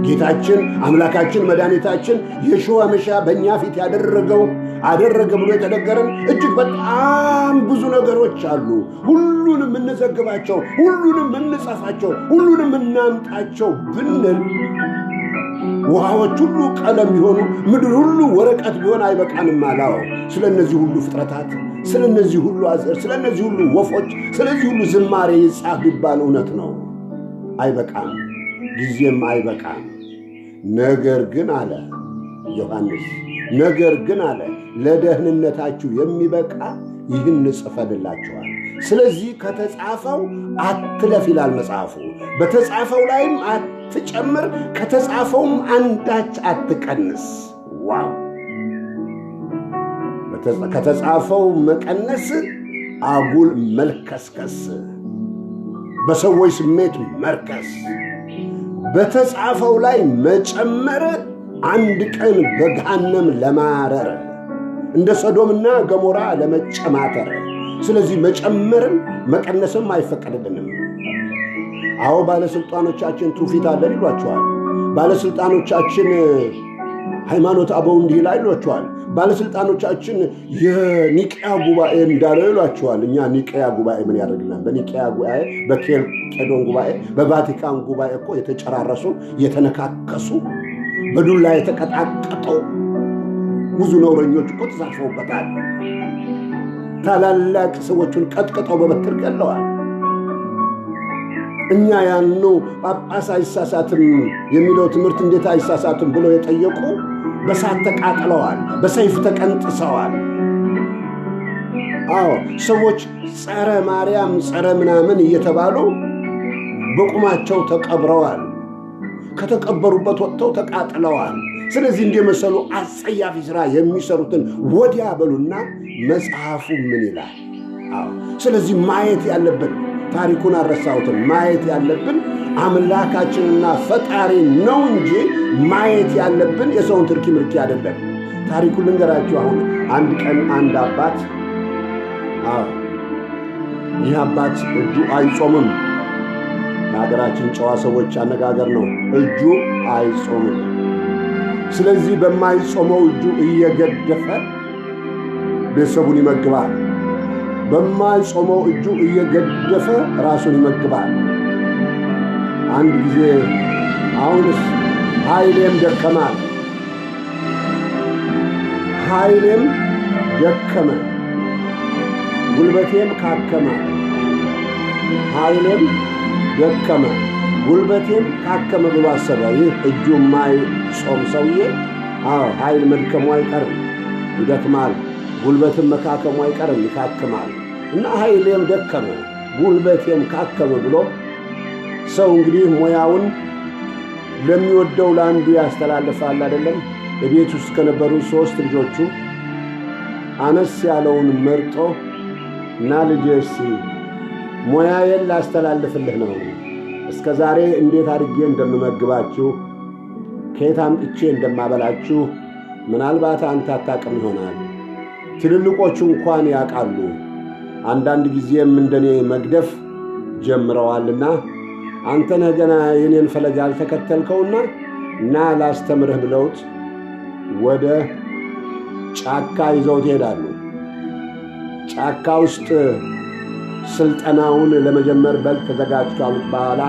ጌታችን አምላካችን መድኃኒታችን የሾህ መሻ በእኛ ፊት አደረገ ብሎ የተነገረን እጅግ በጣም ብዙ ነገሮች አሉ። ሁሉንም እንዘግባቸው፣ ሁሉንም እንጻፋቸው፣ ሁሉንም እናምጣቸው ብንል ውሃዎች ሁሉ ቀለም ቢሆኑ ምድር ሁሉ ወረቀት ቢሆን አይበቃንም አላው። ስለነዚህ ሁሉ ፍጥረታት፣ ስለነዚህ ሁሉ አዘር፣ ስለነዚህ ሁሉ ወፎች፣ ስለዚህ ሁሉ ዝማሬ ይጻፍ ቢባል እውነት ነው፣ አይበቃም፣ ጊዜም አይበቃም። ነገር ግን አለ ዮሐንስ፣ ነገር ግን አለ ለደህንነታችሁ የሚበቃ ይህን ጽፈንላችኋል። ስለዚህ ከተጻፈው አትለፍ ይላል መጽሐፉ። በተጻፈው ላይም አትጨምር፣ ከተጻፈውም አንዳች አትቀንስ። ዋው! ከተጻፈው መቀነስ አጉል መልከስከስ፣ በሰዎች ስሜት መርከስ፣ በተጻፈው ላይ መጨመር አንድ ቀን በገሃነም ለማረር፣ እንደ ሰዶምና ገሞራ ለመጨማተር። ስለዚህ መጨመርም መቀነስም አይፈቀድልንም። አዎ ባለስልጣኖቻችን ትውፊት አለን ይሏቸዋል። ባለስልጣኖቻችን ሃይማኖት አበው እንዲህ ላይ ይሏቸዋል። ባለስልጣኖቻችን የኒቅያ ጉባኤ እንዳለው ይሏቸዋል። እኛ ኒቅያ ጉባኤ ምን ያደርግልናል? በኒቅያ ጉባኤ፣ በኬልቄዶን ጉባኤ፣ በቫቲካን ጉባኤ እኮ የተጨራረሱ የተነካከሱ በዱላ የተቀጣቀጠው ብዙ ነውረኞች እኮ ተሳትፈውበታል። ታላላቅ ሰዎቹን ቀጥቅጠው በበትር ገለዋል። እኛ ያኑ ጳጳስ አይሳሳትም የሚለው ትምህርት እንዴት አይሳሳትም ብለው የጠየቁ በሳት ተቃጥለዋል፣ በሰይፍ ተቀንጥሰዋል። አዎ ሰዎች ጸረ ማርያም ጸረ ምናምን እየተባሉ በቁማቸው ተቀብረዋል። ከተቀበሩበት ወጥተው ተቃጥለዋል። ስለዚህ እንደመሰሉ አጸያፊ ሥራ የሚሰሩትን ወዲያ በሉና መጽሐፉ ምን ይላል? ስለዚህ ማየት ያለብን ታሪኩን አልረሳሁትም። ማየት ያለብን አምላካችንና ፈጣሪ ነው እንጂ ማየት ያለብን የሰውን ትርኪ ምርኪ አይደለም። ታሪኩን ልንገራችሁ። አሁን አንድ ቀን አንድ አባት ይህ አባት እጁ አይጾምም። ለሀገራችን ጨዋ ሰዎች አነጋገር ነው። እጁ አይጾምም። ስለዚህ በማይጾመው እጁ እየገደፈ ቤተሰቡን ይመግባል። በማይጾመው እጁ እየገደፈ ራሱን ይመግባል። አንድ ጊዜ አሁንስ ኃይሌም ደከማል፣ ኃይሌም ደከመ፣ ጉልበቴም ካከመ፣ ኃይሌም ደከመ ጉልበቴም ካከመ ብሎ አሰበ። ይህ እጁ የማይጾም ሰውዬ ኃይል መድከሙ አይቀርም፣ ይደክማል። ጉልበትም መካከሙ አይቀርም፣ ይካክማል። እና ኃይሌም ደከመ ጉልበቴም ካከመ ብሎ ሰው እንግዲህ ሙያውን ለሚወደው ለአንዱ ያስተላልፋል አይደለም። በቤት ውስጥ ከነበሩ 3 ልጆቹ አነስ ያለውን መርጦ እና ልጄስ ሙያዬን ላስተላልፍልህ ነው። እስከ ዛሬ እንዴት አድርጌ እንደምመግባችሁ ከየት አምጥቼ እንደማበላችሁ ምናልባት አንተ አታውቅም ይሆናል። ትልልቆቹ እንኳን ያውቃሉ። አንዳንድ ጊዜም እንደኔ መግደፍ ጀምረዋልና አንተ ነህ ገና የኔን ፈለግ ያልተከተልከውና እና ላስተምርህ ብለውት ወደ ጫካ ይዘውት ይሄዳሉ። ጫካ ውስጥ ስልጠናውን ለመጀመር በል ተዘጋጅቷል። በኋላ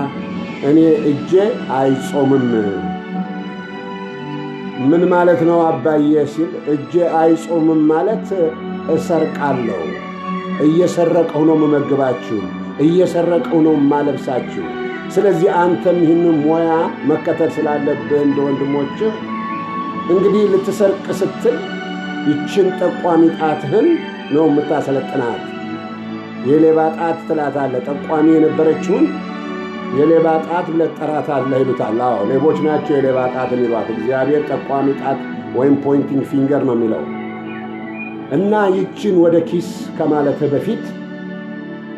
እኔ እጄ አይጾምም። ምን ማለት ነው አባዬ ሲል እጄ አይጾምም ማለት እሰርቃለሁ፣ እየሰረቀው ነው መመግባችሁ፣ እየሰረቀው ነው ማለብሳችሁ። ስለዚህ አንተም ይህንን ሙያ መከተል ስላለብህ እንደ ወንድሞችህ እንግዲህ ልትሰርቅ ስትል ይችን ጠቋሚ ጣትህን ነው የምታሰለጥናት። የሌባ ጣት ትላታለህ። ጠቋሚ የነበረችውን የሌባ ጣት ለጠራት አለ ይሉታል። አዎ ሌቦች ናቸው የሌባ ጣት የሚሏት። እግዚአብሔር ጠቋሚ ጣት ወይም ፖይንቲንግ ፊንገር ነው የሚለው። እና ይችን ወደ ኪስ ከማለትህ በፊት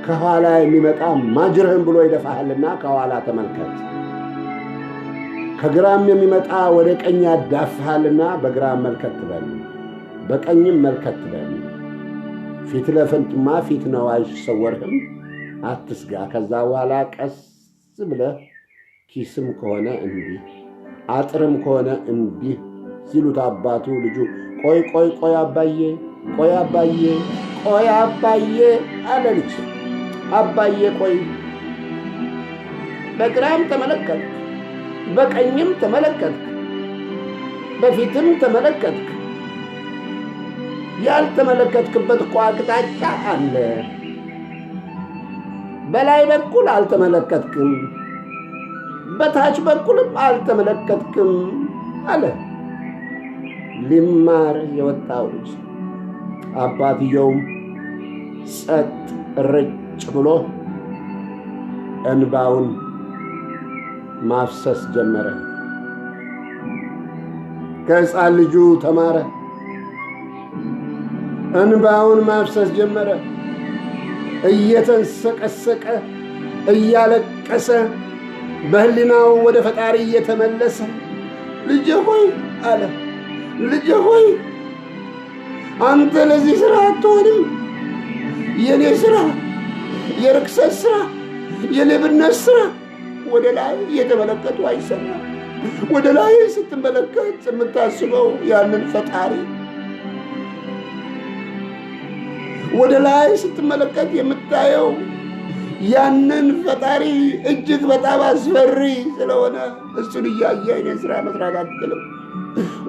ከኋላ የሚመጣ ማጅርህን ብሎ ይደፋሃልና ከኋላ ተመልከት። ከግራም የሚመጣ ወደ ቀኝ ያዳፍሃልና በግራም መልከት በል፣ በቀኝም መልከት በል። ፊት ለፊትማ ፊት ነው አይሰወርህም፣ አትስጋ። ከዛ በኋላ ቀስ ብለህ ኪስም ከሆነ እንዲህ አጥርም ከሆነ እንዲህ ሲሉት አባቱ ልጁ ቆይ ቆይ ቆይ አባዬ ቆይ አባዬ ቆይ አባዬ አለ። ልጅ አባዬ ቆይ። በግራም ተመለከትክ፣ በቀኝም ተመለከትክ፣ በፊትም ተመለከትክ። ያልተመለከትክበት እኮ አቅጣጫ አለ። በላይ በኩል አልተመለከትክም፣ በታች በኩልም አልተመለከትክም አለ። ሊማር የወጣው ልጅ አባትየውም ጸጥ ርጭ ብሎ እንባውን ማፍሰስ ጀመረ። ከሕፃን ልጁ ተማረ። እንባውን ማፍሰስ ጀመረ። እየተንሰቀሰቀ እያለቀሰ በህሊናው ወደ ፈጣሪ እየተመለሰ ልጄ ሆይ አለ፣ ልጄ ሆይ አንተ ለዚህ ሥራ አትሆንም። የኔ ሥራ፣ የርክሰት ሥራ፣ የሌብነት ሥራ ወደ ላይ እየተመለከቱ አይሰራም። ወደ ላይ ስትመለከት የምታስበው ያንን ፈጣሪ፣ ወደ ላይ ስትመለከት የምታየው ያንን ፈጣሪ እጅግ በጣም አስፈሪ ስለሆነ እሱን እያየ እኔ ሥራ መስራት አትችልም።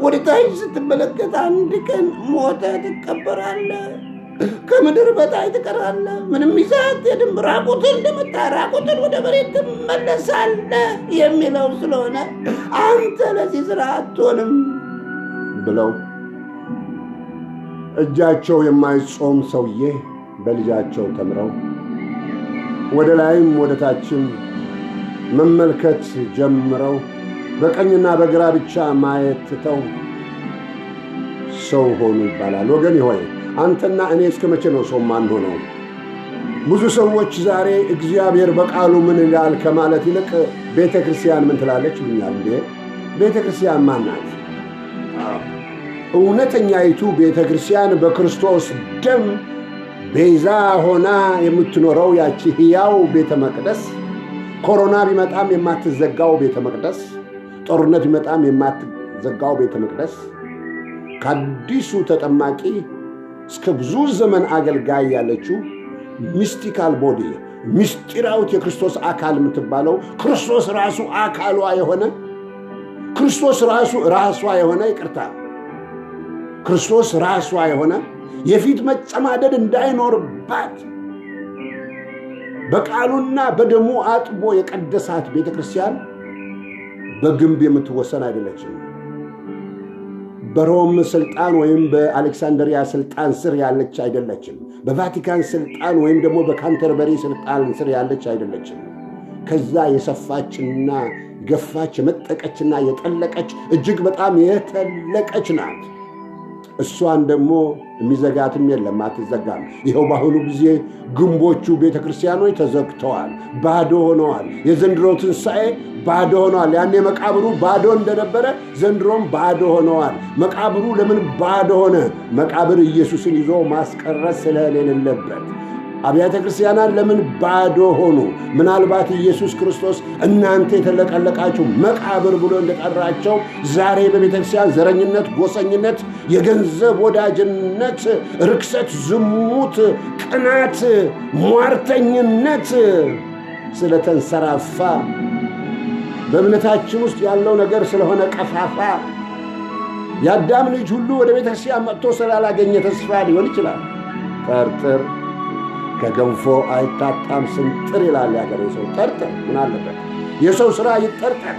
ወደ ታች ስትመለከት አንድ ቀን ሞተህ ትቀበራለህ፣ ከምድር በታች ትቀራለህ፣ ምንም ይዘህ አትሄድም፣ ራቁትን እንደመጣ ራቁትን ወደ መሬት ትመለሳለህ የሚለው ስለሆነ አንተ ለዚህ ሥራ አትሆንም ብለው እጃቸው የማይጾም ሰውዬ በልጃቸው ተምረው ወደ ላይም ወደ ታችም መመልከት ጀምረው በቀኝና በግራ ብቻ ማየት ትተው ሰው ሆኑ ይባላል። ወገን ሆይ አንተና እኔ እስከ መቼ ነው ሰው ማንሆነው? ብዙ ሰዎች ዛሬ እግዚአብሔር በቃሉ ምን ይላል ከማለት ይልቅ ቤተ ክርስቲያን ምን ትላለች ይሉኛል። እንዴ ቤተ ክርስቲያን ማን ናት? እውነተኛይቱ ቤተ ክርስቲያን በክርስቶስ ደም ቤዛ ሆና የምትኖረው ያቺ ሕያው ቤተ መቅደስ፣ ኮሮና ቢመጣም የማትዘጋው ቤተ መቅደስ፣ ጦርነት ቢመጣም የማትዘጋው ቤተ መቅደስ፣ ከአዲሱ ተጠማቂ እስከ ብዙ ዘመን አገልጋይ ያለችው ሚስቲካል ቦዲ፣ ምስጢራዊት የክርስቶስ አካል የምትባለው ክርስቶስ ራሱ አካሏ የሆነ ክርስቶስ ራሱ ራሷ የሆነ ይቅርታ ክርስቶስ ራሷ የሆነ የፊት መጨማደድ እንዳይኖርባት በቃሉና በደሙ አጥቦ የቀደሳት ቤተ ክርስቲያን በግንብ የምትወሰን አይደለችም። በሮም ስልጣን ወይም በአሌክሳንድሪያ ስልጣን ስር ያለች አይደለችም። በቫቲካን ስልጣን ወይም ደግሞ በካንተርበሪ ስልጣን ስር ያለች አይደለችም። ከዛ የሰፋችና ገፋች የመጠቀችና የጠለቀች እጅግ በጣም የተለቀች ናት። እሷን ደግሞ የሚዘጋትም የለም፣ አትዘጋም። ይኸው በአሁኑ ጊዜ ግንቦቹ ቤተ ክርስቲያኖች ተዘግተዋል፣ ባዶ ሆነዋል። የዘንድሮ ትንሣኤ ባዶ ሆነዋል። ያኔ መቃብሩ ባዶ እንደነበረ ዘንድሮም ባዶ ሆነዋል። መቃብሩ ለምን ባዶ ሆነ? መቃብር ኢየሱስን ይዞ ማስቀረት ስለሌለበት። አብያተ ክርስቲያናት ለምን ባዶ ሆኑ? ምናልባት ኢየሱስ ክርስቶስ እናንተ የተለቀለቃችሁ መቃብር ብሎ እንደጠራቸው ዛሬ በቤተ ክርስቲያን ዘረኝነት፣ ጎሰኝነት፣ የገንዘብ ወዳጅነት፣ ርክሰት፣ ዝሙት፣ ቅናት፣ ሟርተኝነት ስለተንሰራፋ በእምነታችን ውስጥ ያለው ነገር ስለሆነ ቀፋፋ የአዳም ልጅ ሁሉ ወደ ቤተ ክርስቲያን መጥቶ ስላላገኘ ተስፋ ሊሆን ይችላል። ጠርጥር ከገንፎ አይታጣም ስንጥር ይላል ያገሬ ሰው። ጠርጥር ምን አለበት? የሰው ሥራ ይጠርጠር፣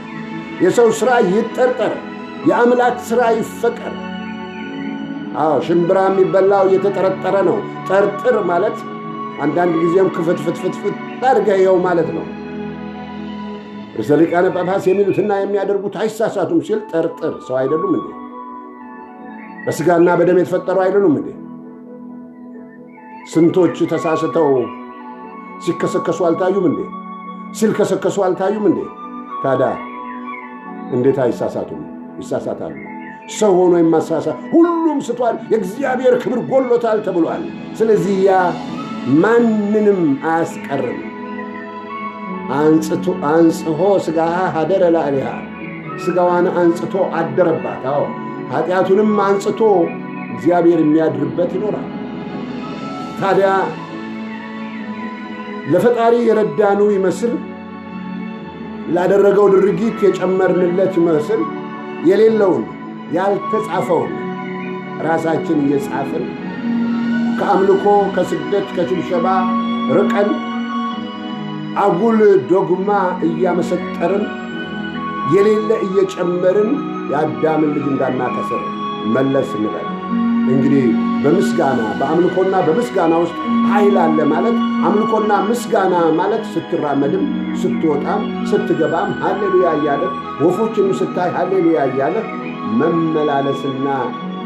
የሰው ሥራ ይጠርጠር፣ የአምላክ ሥራ ይፈቀር። ሽምብራ የሚበላው እየተጠረጠረ ነው። ጠርጥር ማለት አንዳንድ ጊዜም ክፍትፍትፍትፍት አድርገው ማለት ነው። ርዕሰ ሊቃነ ጳጳስ የሚሉትና የሚያደርጉት አይሳሳቱም ሲል ጠርጥር። ሰው አይደሉም እንዴ? በስጋና በደም የተፈጠሩ አይደሉም እንዴ? ስንቶች ተሳስተው ሲከሰከሱ አልታዩም እንዴ? ሲልከሰከሱ አልታዩም እንዴ? ታዲያ እንዴት አይሳሳቱም? ይሳሳታሉ። ሰው ሆኖ የማሳሳት ሁሉም ስቷል፣ የእግዚአብሔር ክብር ጎሎታል ተብሏል። ስለዚህ ያ ማንንም አያስቀርም። አንጽሖ ሥጋሃ ሀደረ ላዕሌሃ፣ ሥጋዋን አንጽቶ አደረባት። አዎ ኃጢአቱንም አንጽቶ እግዚአብሔር የሚያድርበት ይኖራል። ታዲያ ለፈጣሪ የረዳኑ ይመስል ላደረገው ድርጊት የጨመርንለት ይመስል የሌለውን ያልተጻፈውን ራሳችን እየጻፍን ከአምልኮ ከስግደት ከሽብሸባ ርቀን አጉል ዶግማ እያመሰጠርን የሌለ እየጨመርን የአዳምን ልጅ እንዳናከስር መለስ እንበል። እንግዲህ በምስጋና በአምልኮና በምስጋና ውስጥ ኃይል አለ ማለት አምልኮና ምስጋና ማለት ስትራመድም ስትወጣም ስትገባም ሃሌሉያ እያለ ወፎችንም ስታይ ሃሌሉያ እያለ መመላለስና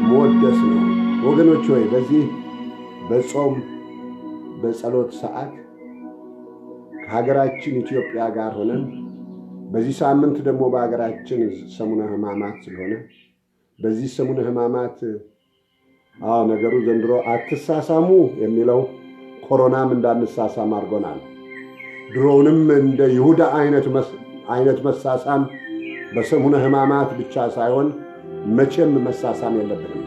መወደስ ነው። ወገኖች ሆይ በዚህ በጾም በጸሎት ሰዓት ከሀገራችን ኢትዮጵያ ጋር ሆነን በዚህ ሳምንት ደግሞ በሀገራችን ሰሙነ ሕማማት ስለሆነ በዚህ ሰሙነ ሕማማት ነገሩ ዘንድሮ አትሳሳሙ የሚለው ኮሮናም እንዳንሳሳም አድርጎናል። ድሮውንም እንደ ይሁዳ አይነት መሳሳም በሰሙነ ሕማማት ብቻ ሳይሆን መቼም መሳሳም የለብንም።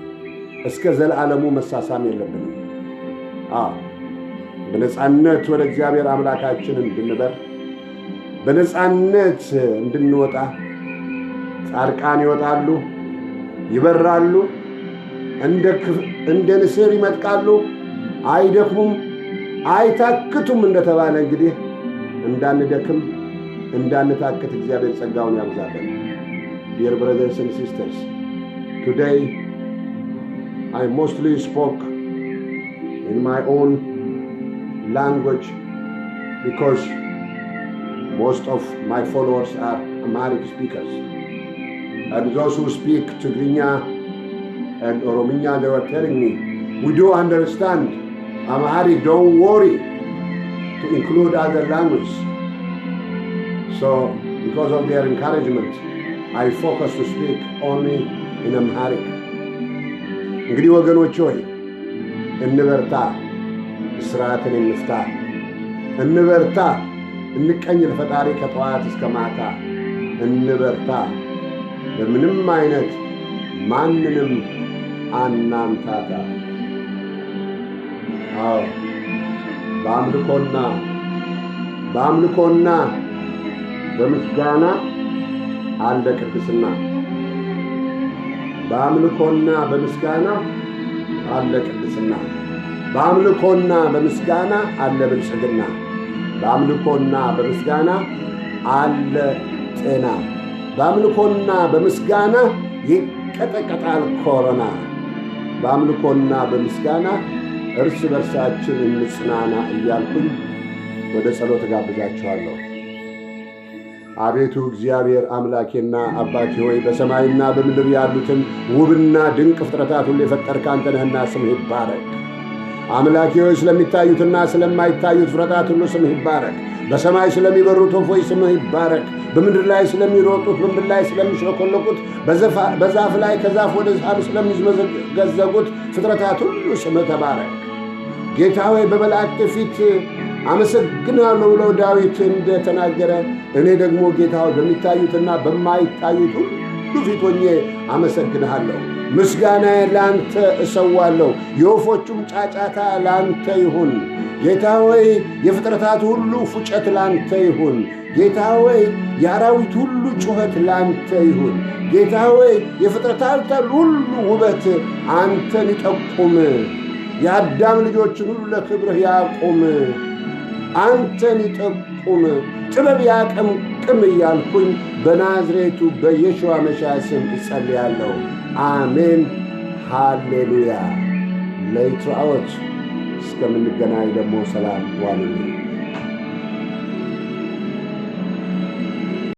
እስከ ዘላለሙ መሳሳም የለብንም። በነጻነት ወደ እግዚአብሔር አምላካችን እንድንበር በነጻነት እንድንወጣ ጻድቃን ይወጣሉ፣ ይበራሉ፣ እንደ ንስር ይመጥቃሉ፣ አይደክሙም፣ አይታክቱም እንደተባለ እንግዲህ እንዳንደክም እንዳንታክት እግዚአብሔር ጸጋውን ያብዛልን። Dear brothers and sisters, today I mostly spoke in my own language because most of my followers are Amharic speakers. And those who speak Tigrinya and Orominya, they were telling me, we do understand Amharic, don't worry to include other languages. So because of their encouragement, I focus to speak only in Amharic. እንግዲህ ወገኖች ሆይ እንበርታ፣ እስራትን እንፍታ፣ እንበርታ፣ እንቀኝ ለፈጣሪ ከጠዋት እስከ ማታ እንበርታ። በምንም አይነት ማንንም አናምታታ። በአምልኮና በምስጋና አለ ቅድስና። በአምልኮና በምስጋና አለ ቅድስና። በአምልኮና በምስጋና አለ ብልጽግና። በአምልኮና በምስጋና አለ ጤና። በአምልኮና በምስጋና ይቀጠቀጣል ኮሮና። በአምልኮና በምስጋና እርስ በርሳችን እንጽናና እያልኩኝ ወደ ጸሎት ጋብዛችኋለሁ። አቤቱ እግዚአብሔር አምላኬና አባቴ ሆይ በሰማይና በምድር ያሉትን ውብና ድንቅ ፍጥረታት ሁሉ የፈጠርክ አንተ ነህና ስምህ ይባረክ። አምላኬ ሆይ ስለሚታዩትና ስለማይታዩት ፍጥረታት ሁሉ ስምህ ይባረክ። በሰማይ ስለሚበሩት ወፎች ስምህ ይባረክ። በምድር ላይ ስለሚሮጡት፣ በምድር ላይ ስለሚሽለኮለቁት፣ በዛፍ ላይ ከዛፍ ወደ ዛፍ ስለሚዝመዘገዘጉት ፍጥረታት ሁሉ ስምህ ተባረክ። ጌታ ሆይ በመላእክት ፊት አመሰግናለሁ ብሎ ዳዊት እንደተናገረ እኔ ደግሞ ጌታ ሆይ በሚታዩትና በማይታዩት ሁሉ ፊት ሆኜ አመሰግንሃለሁ። ምስጋናዬን ለአንተ እሰዋለሁ። የወፎቹም ጫጫታ ለአንተ ይሁን። ጌታ ሆይ የፍጥረታት ሁሉ ፉጨት ለአንተ ይሁን። ጌታ ሆይ የአራዊት ሁሉ ጩኸት ለአንተ ይሁን። ጌታ ሆይ የፍጥረታት ሁሉ ውበት አንተን ይጠቁም። የአዳም ልጆችን ሁሉ ለክብርህ ያቁም። አንተን ይጠቁም፣ ጥበብ ያቀምቅም እያልኩኝ በናዝሬቱ በኢየሱስ መሻያ ስም እጸልያለሁ። አሜን፣ ሃሌሉያ። ለይትራኦት እስከምንገናኝ ደግሞ ሰላም ዋሉልኝ።